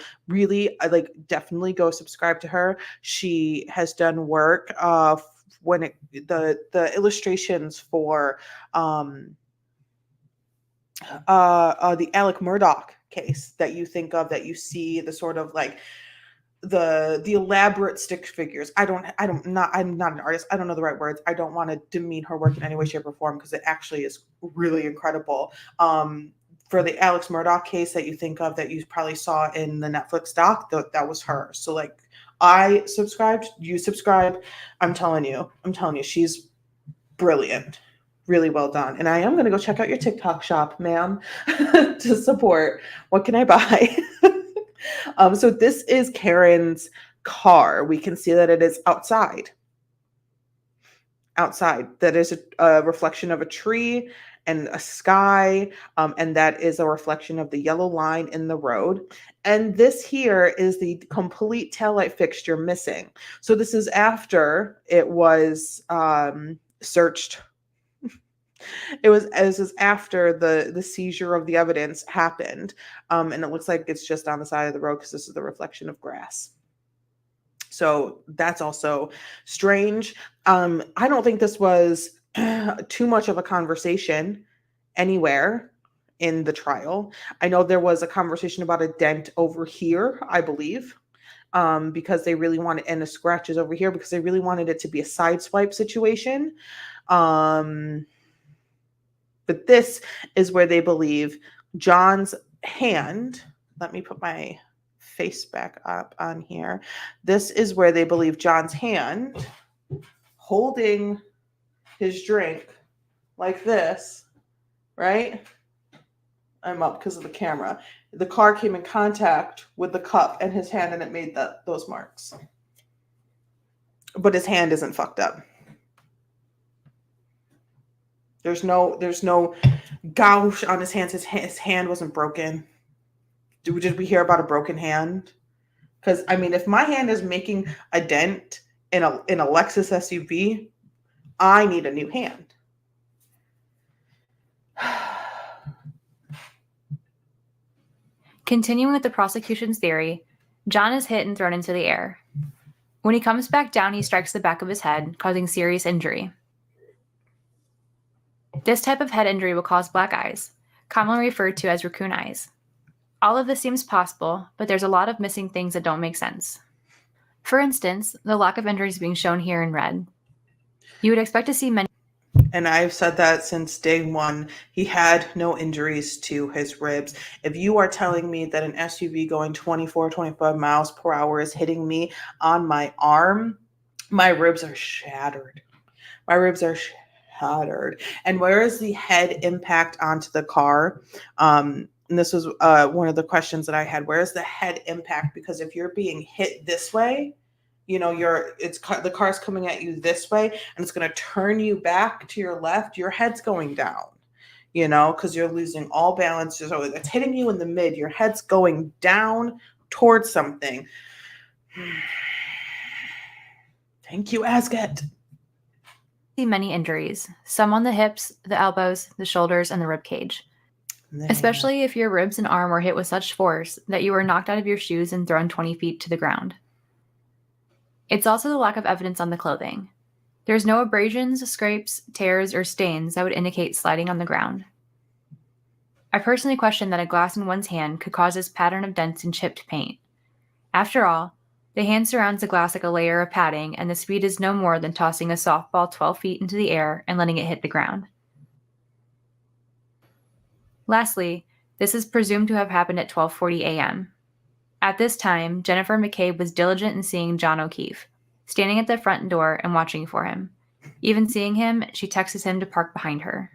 like definitely go subscribe to her. She has done work when the illustrations for the Alec Murdoch case that you think of, that you see the sort of like the elaborate stick figures. I'm not an artist. I don't know the right words. I don't want to demean her work in any way, shape, or form, because it actually is really incredible. For the Alex Murdoch case that you think of, that you probably saw in the Netflix doc, that was her. So like, I subscribed, you subscribe. I'm telling you, she's brilliant. Really well done. And I am going to go check out your TikTok shop, ma'am, to support. What can I buy? So this is Karen's car. We can see that it is outside. That is a reflection of a tree and a sky, and that is a reflection of the yellow line in the road. And this here is the complete taillight fixture missing. So this is after it was searched. This is after the seizure of the evidence happened, and it looks like it's just on the side of the road because this is the reflection of grass. So that's also strange. I don't think this was too much of a conversation anywhere in the trial. I know there was a conversation about a dent over here, I believe, because they really wanted, and the scratches over here, because they really wanted it to be a side swipe situation. But this is where they believe John's hand, let me put my face back up on here. This is where they believe John's hand holding his drink like this, right? I'm up because of the camera. The car came in contact with the cup and his hand, and it made those marks. But his hand isn't fucked up. There's no gouge on his hands. His hand wasn't broken. Did we hear about a broken hand? Because I mean, if my hand is making a dent in a Lexus SUV, I need a new hand. Continuing with the prosecution's theory, John is hit and thrown into the air. When he comes back down, he strikes the back of his head, causing serious injury. This type of head injury will cause black eyes, commonly referred to as raccoon eyes. All of this seems possible, but there's a lot of missing things that don't make sense. For instance, the lack of injuries being shown here in red. You would expect to see many. And I've said that since day one. He had no injuries to his ribs. If you are telling me that an SUV going 24, 25 miles per hour is hitting me on my arm, my ribs are shattered. And where is the head impact onto the car? And this was one of the questions that I had. Where is the head impact? Because if you're being hit this way, you know, the car's coming at you this way, and it's going to turn you back to your left. Your head's going down, you know, because you're losing all balance. So it's hitting you in the mid. Your head's going down towards something. Thank you, Asget. Many injuries, some on the hips, the elbows, the shoulders, and the rib cage. Especially if your ribs and arm were hit with such force that you were knocked out of your shoes and thrown 20 feet to the ground. It's also the lack of evidence on the clothing. There's no abrasions, scrapes, tears, or stains that would indicate sliding on the ground. I personally question that a glass in one's hand could cause this pattern of dents and chipped paint. After all, the hand surrounds the glass like a layer of padding, and the speed is no more than tossing a softball 12 feet into the air and letting it hit the ground. Lastly, this is presumed to have happened at 12:40 a.m. At this time, Jennifer McCabe was diligent in seeing John O'Keefe, standing at the front door and watching for him. Even seeing him, she texts him to park behind her.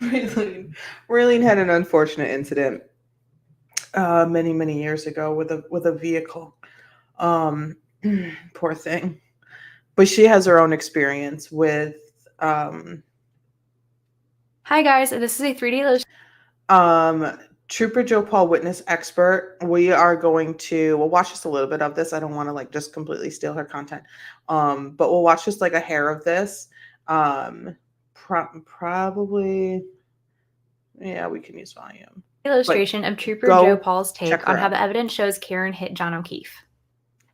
Raylene had an unfortunate incident many years ago with a vehicle. Poor thing. But she has her own experience with Hi guys, this is a 3D illustration. Trooper Joe Paul, witness expert. We are going to, we'll watch just a little bit of this. I don't want to like just completely steal her content. But we'll watch just like a hair of this. Probably, yeah, we can use volume. Illustration of Trooper go Joe Paul's take check her on how out. the evidence shows Karen hit John O'Keefe.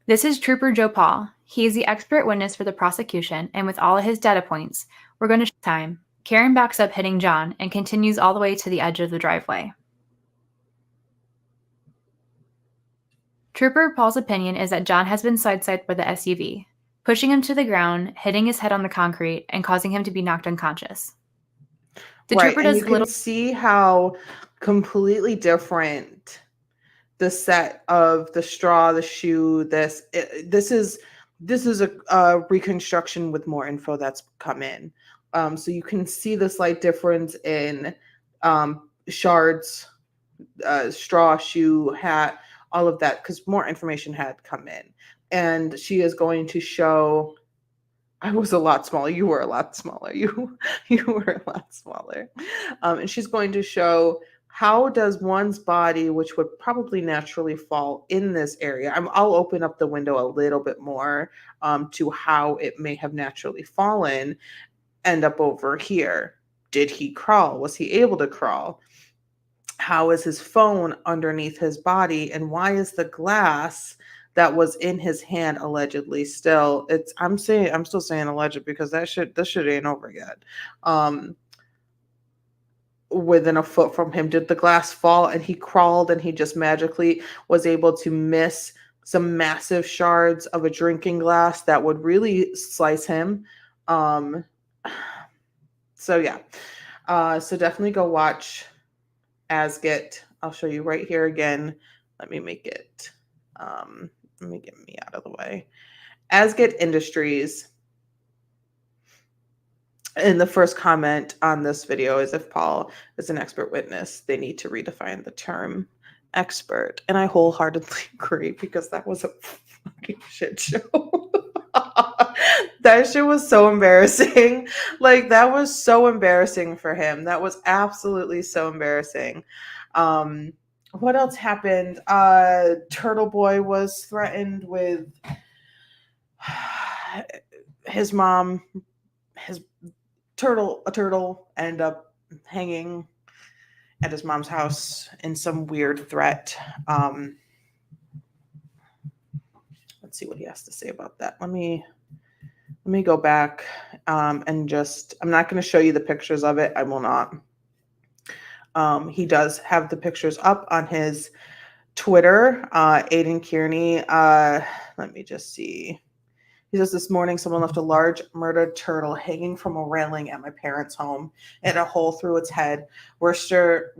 This is Trooper Joe Paul. He is the expert witness for the prosecution, and with all of his data points, we're going to show time. Karen backs up hitting John and continues all the way to the edge of the driveway. Trooper Paul's opinion is that John has been sideswiped by the SUV, pushing him to the ground, hitting his head on the concrete, and causing him to be knocked unconscious. The Right, trooper and does you can little. see how completely different the set of the straw, the shoe. This is a reconstruction with more info that's come in. So you can see the slight difference in shards, straw, shoe, hat, all of that, because more information had come in, and she is going to show. I was a lot smaller. You were a lot smaller. You were a lot smaller. And she's going to show how does one's body, which would probably naturally fall in this area. I'll open up the window a little bit more to how it may have naturally fallen, end up over here. Did he crawl? Was he able to crawl? How is his phone underneath his body? And why is the glass that was in his hand allegedly still, I'm still saying alleged because this shit ain't over yet, within a foot from him? Did the glass fall and he crawled and he just magically was able to miss some massive shards of a drinking glass that would really slice him? So yeah, so definitely go watch Asget. I'll show you right here again. Let me get me out of the way. Asget Industries. And the first comment on this video is, if Paul is an expert witness, they need to redefine the term expert. And I wholeheartedly agree, because that was a fucking shit show. That shit was so embarrassing. Like, that was so embarrassing for him. That was absolutely so embarrassing. What else happened? Turtle Boy was threatened with his mom. A turtle ended up hanging at his mom's house in some weird threat. Let's see what he has to say about that. Let me go back and just, I'm not going to show you the pictures of it. I will not. He does have the pictures up on his Twitter, Aiden Kearney. Let me just see. He says, this morning, someone left a large murdered turtle hanging from a railing at my parents' home and a hole through its head. Worcester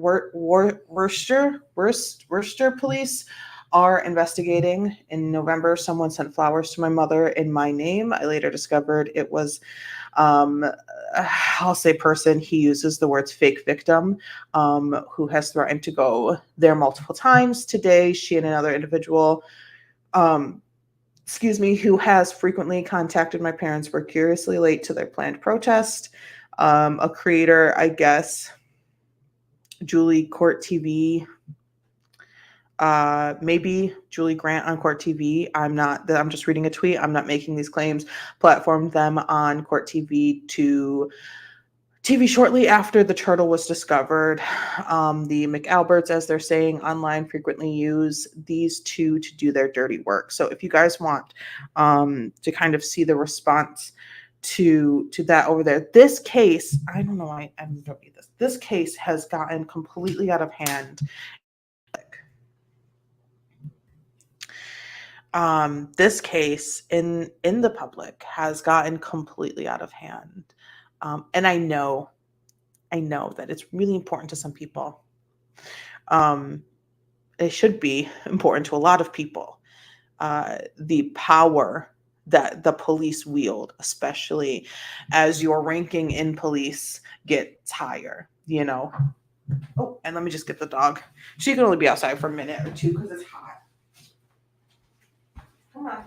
police are investigating. In November, someone sent flowers to my mother in my name. I later discovered it was, I'll say person, he uses the words fake victim, who has threatened to go there multiple times. Today, she and another individual, who has frequently contacted my parents, were curiously late to their planned protest. A creator, I guess, Julie Court TV, maybe Julie Grant on Court TV. I'm just reading a tweet. I'm not making these claims. Platformed them on Court TV to TV shortly after the turtle was discovered. The McAlberts, as they're saying online, frequently use these two to do their dirty work. So if you guys want to kind of see the response to that over there, this case, I don't know why I'm going to read this. This case has gotten completely out of hand. This case in the public has gotten completely out of hand. And I know that it's really important to some people. It should be important to a lot of people. The power that the police wield, especially as your ranking in police gets higher, Oh, and let me just get the dog. She can only be outside for a minute or two because it's hot. Come on.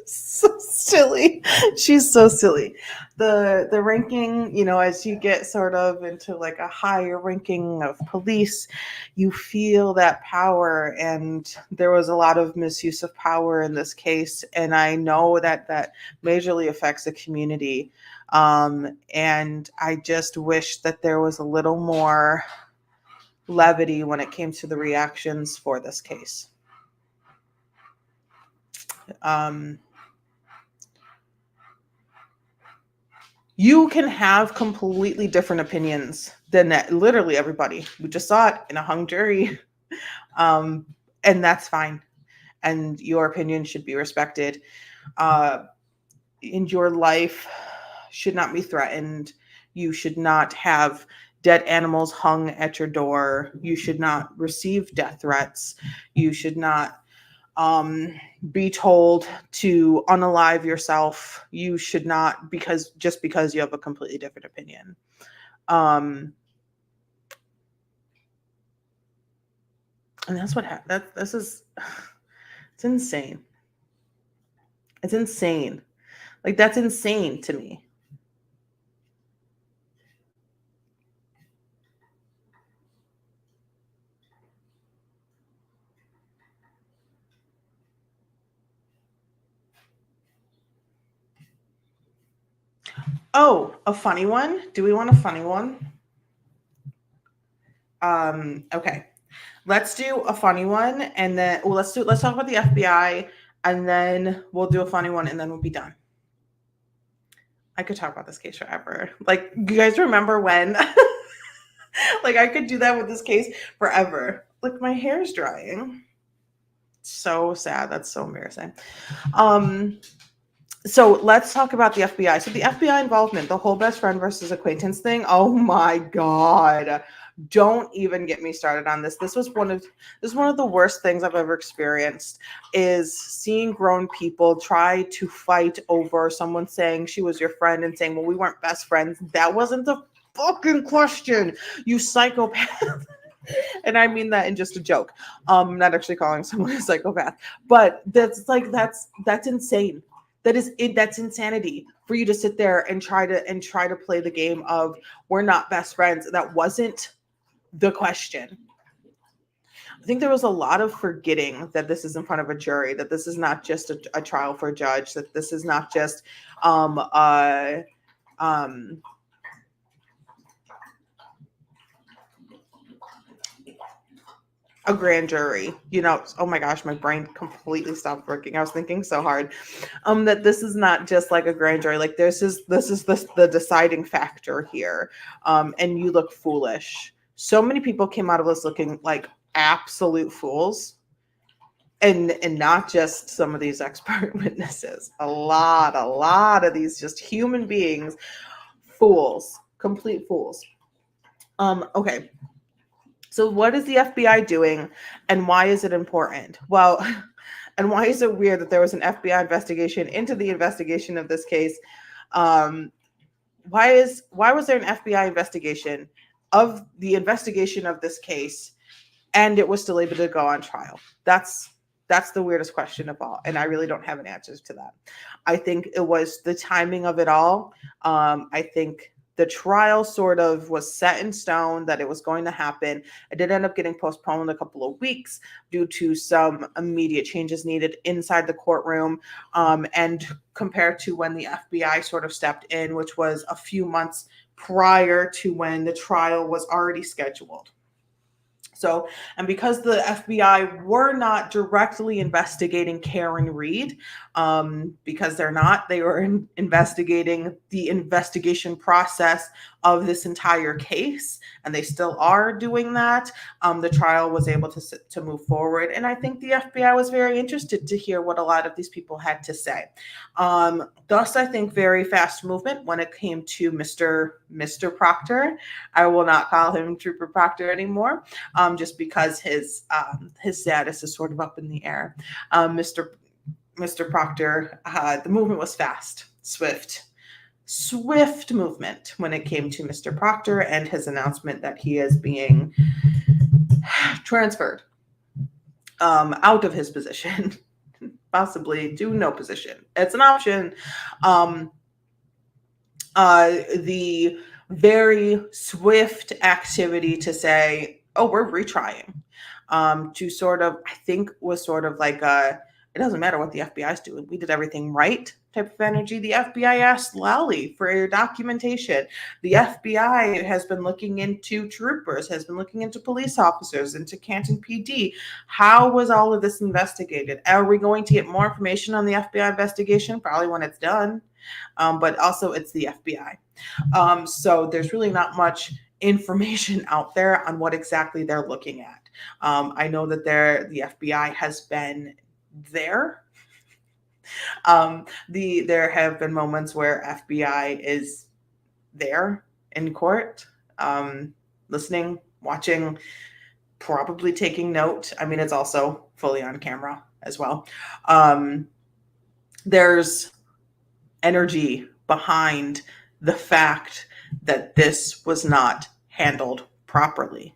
So silly. She's so silly. The ranking, as you get sort of into like a higher ranking of police, you feel that power, and there was a lot of misuse of power in this case, and I know that majorly affects the community. And I just wish that there was a little more levity when it came to the reactions for this case. You can have completely different opinions than literally everybody. We just saw it in a hung jury, and that's fine. And your opinion should be respected. And your life should not be threatened. You should not have dead animals hung at your door. You should not receive death threats. You should not be told to unalive yourself. You should not, because you have a completely different opinion. And that's what happened. It's insane. It's insane. Like, that's insane to me. Oh, a funny one? Do we want a funny one? Okay. Let's do a funny one, and then let's talk about the FBI, and then we'll do a funny one, and then we'll be done. I could talk about this case forever. Like, you guys remember when? Like, I could do that with this case forever. Like, my hair's drying. So sad. That's so embarrassing. So let's talk about the FBI. So the FBI involvement, the whole best friend versus acquaintance thing. Oh my God. Don't even get me started on this. This is one of the worst things I've ever experienced, is seeing grown people try to fight over someone saying she was your friend and saying, well, we weren't best friends. That wasn't the fucking question, you psychopath. And I mean that in just a joke. I'm not actually calling someone a psychopath, but that's insane. That's insanity for you to sit there and try to play the game of we're not best friends. That wasn't the question. I think there was a lot of forgetting that this is in front of a jury, that this is not just a trial for a judge, that this is not just a grand jury, oh my gosh, my brain completely stopped working. I was thinking so hard, that this is not just like a grand jury. Like, this is the deciding factor here. And you look foolish. So many people came out of this looking like absolute fools, and not just some of these expert witnesses. A lot of these just human beings, fools, complete fools. Okay. So what is the FBI doing, and why is it important? Well, and why is it weird that there was an FBI investigation into the investigation of this case? Why was there an FBI investigation of the investigation of this case, and it was still able to go on trial? That's the weirdest question of all, and I really don't have an answer to that. I think it was the timing of it all. I think the trial sort of was set in stone that it was going to happen. It did end up getting postponed a couple of weeks due to some immediate changes needed inside the courtroom, and compared to when the FBI sort of stepped in, which was a few months prior to when the trial was already scheduled. So, and because the FBI were not directly investigating Karen Reed, because they were investigating the investigation process of this entire case, and they still are doing that. The trial was able to move forward, and I think the FBI was very interested to hear what a lot of these people had to say. Thus, I think very fast movement when it came to Mr. Proctor. I will not call him Trooper Proctor anymore, just because his status is sort of up in the air. Mr. Proctor, the movement was fast, swift movement when it came to Mr. Proctor and his announcement that he is being transferred out of his position. possibly do no position. It's an option. The very swift activity to say, oh, we're retrying, to sort of, I think was sort of like it doesn't matter what the FBI is doing. We did everything right type of energy. The FBI asked Lally for your documentation. The FBI has been looking into troopers, has been looking into police officers, into Canton PD. How was all of this investigated? Are we going to get more information on the FBI investigation? Probably when it's done. But also it's the FBI. So there's really not much information out there on what exactly they're looking at. I know that the FBI has been there. There have been moments where FBI is there in court, listening, watching, probably taking note. I mean, it's also fully on camera as well. There's energy behind the fact that this was not handled properly.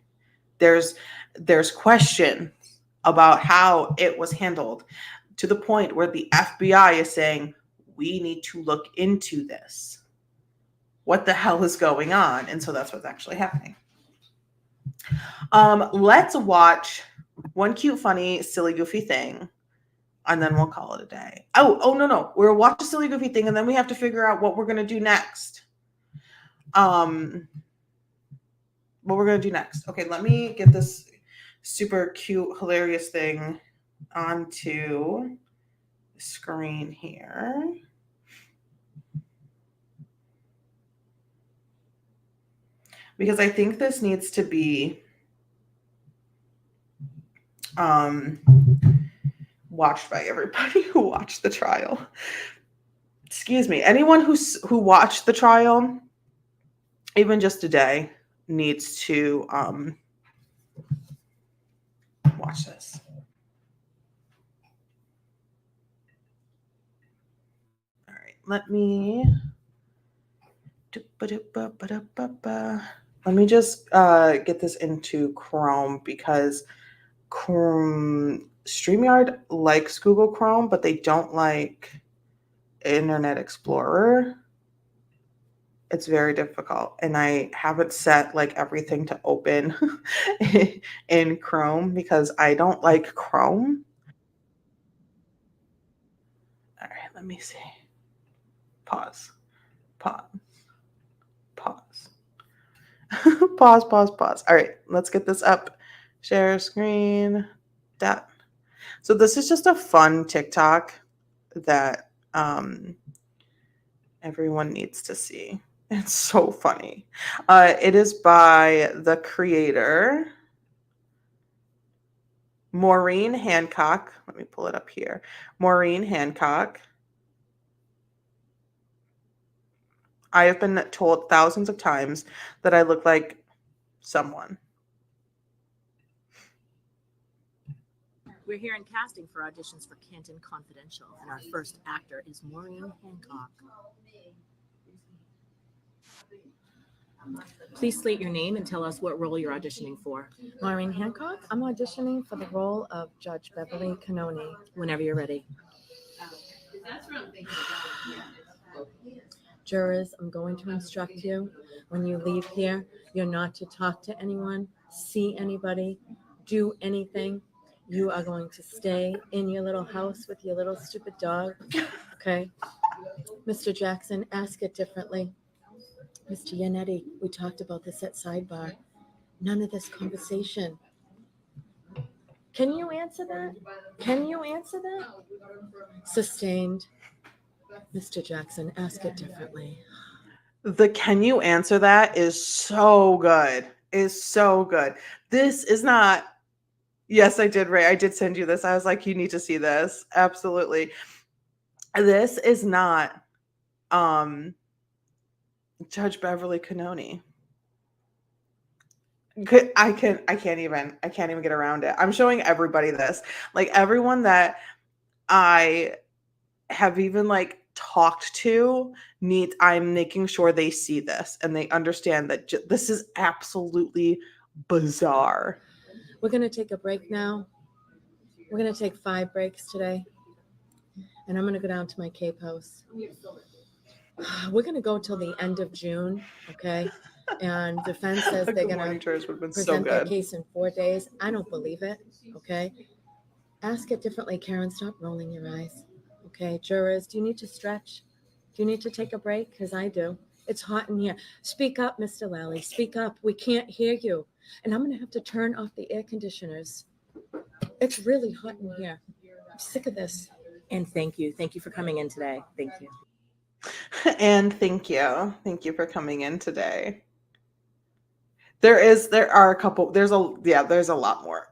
There's question about how it was handled, to the point where the FBI is saying, we need to look into this. What the hell is going on? And so that's what's actually happening. Let's watch one cute, funny, silly, goofy thing, and then we'll call it a day. Oh, no. We'll watch a silly, goofy thing, and then we have to figure out what we're going to do next. Okay, let me get this super cute, hilarious thing onto the screen here. Because I think this needs to be watched by everybody who watched the trial. Excuse me. Anyone who watched the trial, even just a day, needs to watch this. All right, let me just get this into Chrome, because Chrome StreamYard likes Google Chrome, but they don't like Internet Explorer. It's very difficult, and I haven't set like everything to open in Chrome because I don't like Chrome. All right, let me see. Pause. Pause. All right, let's get this up. Share screen. That. So this is just a fun TikTok that everyone needs to see. It's so funny. It is by the creator, Maureen Hancock. Let me pull it up here. Maureen Hancock. I have been told thousands of times that I look like someone. We're here in casting for auditions for Canton Confidential, and our first actor is Maureen Hancock. Please state your name and tell us what role you're auditioning for. Maureen Hancock. I'm auditioning for the role of Judge Beverly Canoni. Whenever you're ready. Jurors, I'm going to instruct you. When you leave here, you're not to talk to anyone, see anybody, do anything. You are going to stay in your little house with your little stupid dog. Okay? Mr. Jackson, ask it differently. Mr. Yannetti, we talked about this at sidebar. None of this conversation. Can you answer that? Sustained. Mr. Jackson, ask it differently. The can you answer that is so good. This is not. Yes, I did, Ray. I did send you this. I was like, you need to see this. Absolutely. This is not Judge Beverly Canoni. I can't even get around it. I'm showing everybody this. Like everyone that I have even like talked to I'm making sure they see this and they understand that this is absolutely bizarre. We're going to take a break now. We're going to take 5 breaks today. and I'm going to go down to my Cape house. We're going to go till the end of June, okay? And defense says The they're Good going Morning to Jurors would have been so present their good. case in 4 days. I don't believe it, okay? Ask it differently, Karen. Stop rolling your eyes, okay? Jurors, do you need to stretch? Do you need to take a break? Because I do. It's hot in here. Speak up, Mr. Lally. Speak up. We can't hear you. And I'm going to have to turn off the air conditioners. It's really hot in here. I'm sick of this. And thank you. Thank you for coming in today. Thank you. And thank you. Thank you for coming in today. There are a couple, there's a lot more.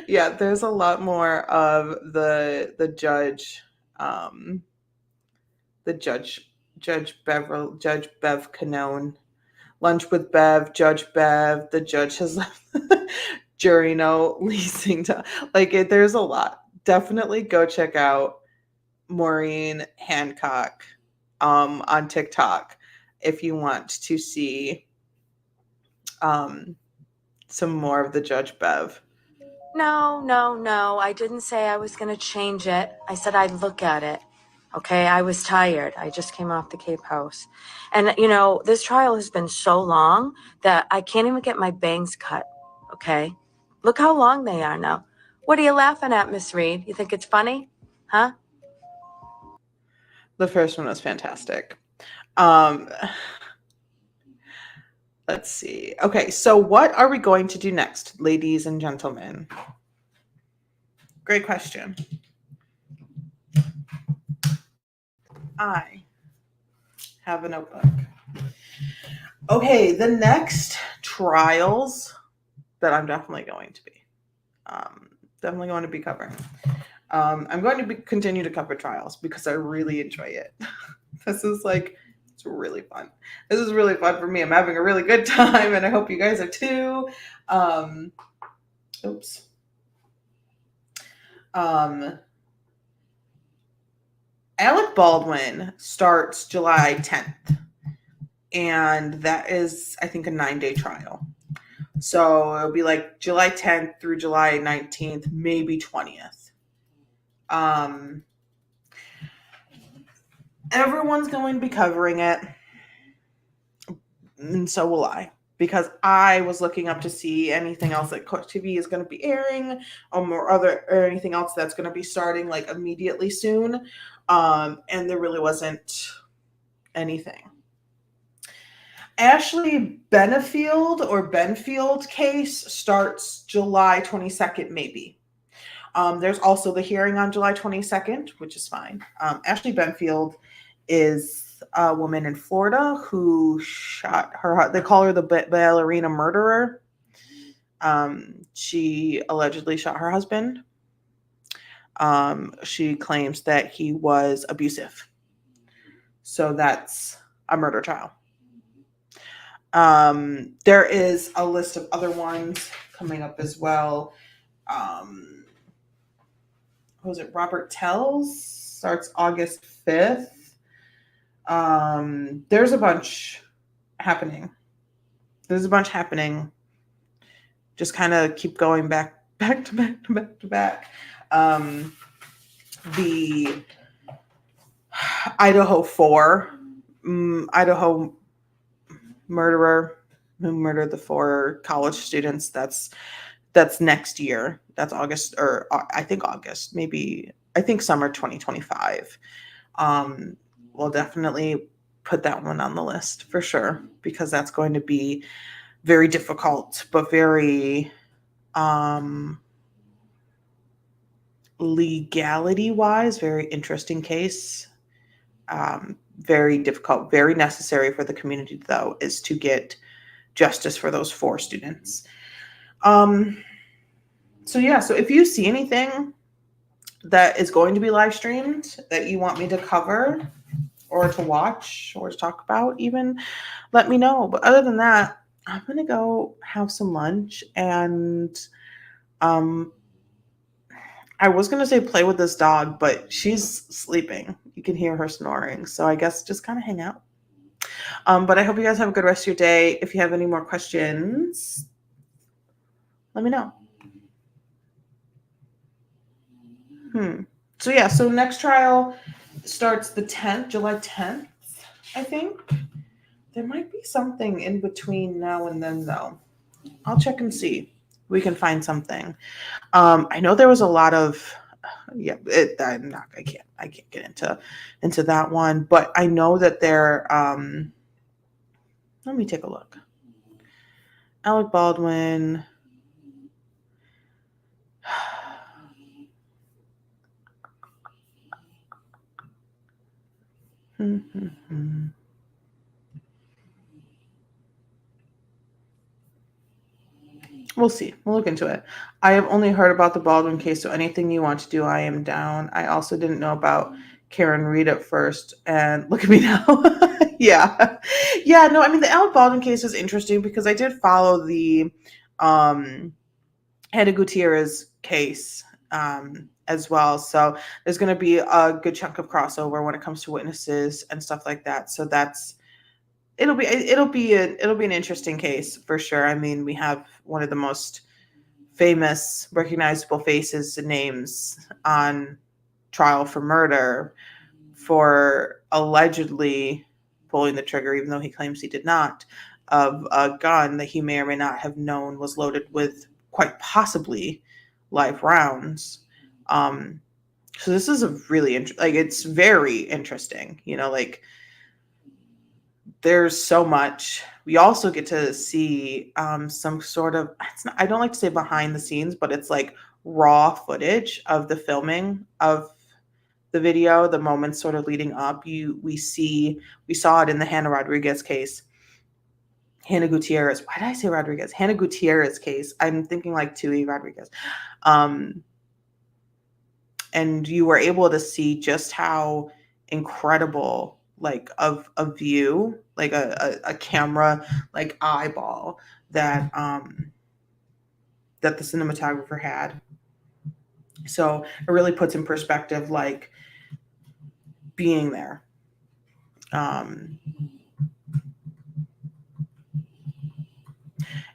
Yeah, there's a lot more of the judge, Judge Bev Canone, lunch with Bev, Judge Bev, the judge has left jury note leasing to there's a lot. Definitely go check out Maureen Hancock on TikTok if you want to see some more of the Judge Bev. No. I didn't say I was going to change it. I said I'd look at it. Okay, I was tired. I just came off the Cape House. And, this trial has been so long that I can't even get my bangs cut. Okay? Look how long they are now. What are you laughing at, Miss Reed? You think it's funny? Huh? The first one was fantastic. Let's see. Okay, so what are we going to do next, ladies and gentlemen? Great question. I have a notebook. Okay, the next trials that I'm definitely going to be covering. I'm going to continue to cover trials because I really enjoy it. It's really fun. This is really fun for me. I'm having a really good time, and I hope you guys are too. Alec Baldwin starts July 10th, and that is, I think, a 9-day trial. So it'll be like July 10th through July 19th, maybe 20th. Everyone's going to be covering it, and so will I, because I was looking up to see anything else that Coach TV is going to be airing, or anything else that's going to be starting like immediately soon, and there really wasn't anything. Ashley Benfield case starts July 22nd, maybe. There's also the hearing on July 22nd, which is fine. Ashley Benfield is a woman in Florida who shot her. They call her the ballerina murderer. She allegedly shot her husband. She claims that he was abusive. So that's a murder trial. There is a list of other ones coming up as well. Was it Robert Tells? Starts August 5th. There's a bunch happening. Just kind of keep going back to back. The Idaho 4, Idaho murderer who murdered the 4 college students. That's next year. That's August, or I think August, maybe. I think summer 2025. We'll definitely put that one on the list for sure, because that's going to be very difficult, but very legality-wise, very interesting case. Very difficult, very necessary for the community, though, is to get justice for those 4 students. So if you see anything that is going to be live streamed that you want me to cover or to watch or to talk about, even, let me know. But other than that, I'm going to go have some lunch, and I was going to say play with this dog, but she's sleeping. You can hear her snoring. So I guess just kind of hang out. But I hope you guys have a good rest of your day. If you have any more questions, let me know. So yeah, so next trial starts the 10th, July 10th, I think. There might be something in between now and then though. I'll check and see. We can find something. I know there was a lot of I can't get into that one, but I know that there let me take a look. Alec Baldwin. We'll see. We'll look into it. I have only heard about the Baldwin case, so anything you want to do, I am down. I also didn't know about Karen Reed at first, and look at me now. Yeah. Yeah, no, I mean, the Alec Baldwin case is interesting because I did follow the Hannah Gutierrez case as well. So there's going to be a good chunk of crossover when it comes to witnesses and stuff like that. So it'll be an interesting case for sure. I mean, we have one of the most famous, recognizable faces and names on trial for murder for allegedly pulling the trigger, even though he claims he did not, of a gun that he may or may not have known was loaded with quite possibly live rounds. So this is a really it's very interesting. Like there's so much. We also get to see some sort of, I don't like to say behind the scenes, but it's like raw footage of the filming of the video, the moments sort of leading up. We saw it in the Hannah Rodriguez case. Hannah Gutierrez. Why did I say Rodriguez? Hannah Gutierrez case. I'm thinking like Tui Rodriguez. And you were able to see just how incredible, like, of a view, like a camera, like eyeball that that the cinematographer had. So it really puts in perspective, like, being there.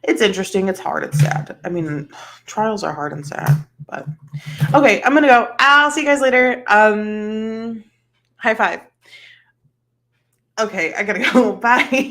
It's interesting. It's hard. It's sad. I mean, trials are hard and sad, but okay, I'm going to go. I'll see you guys later. High five. Okay, I gotta go. Bye.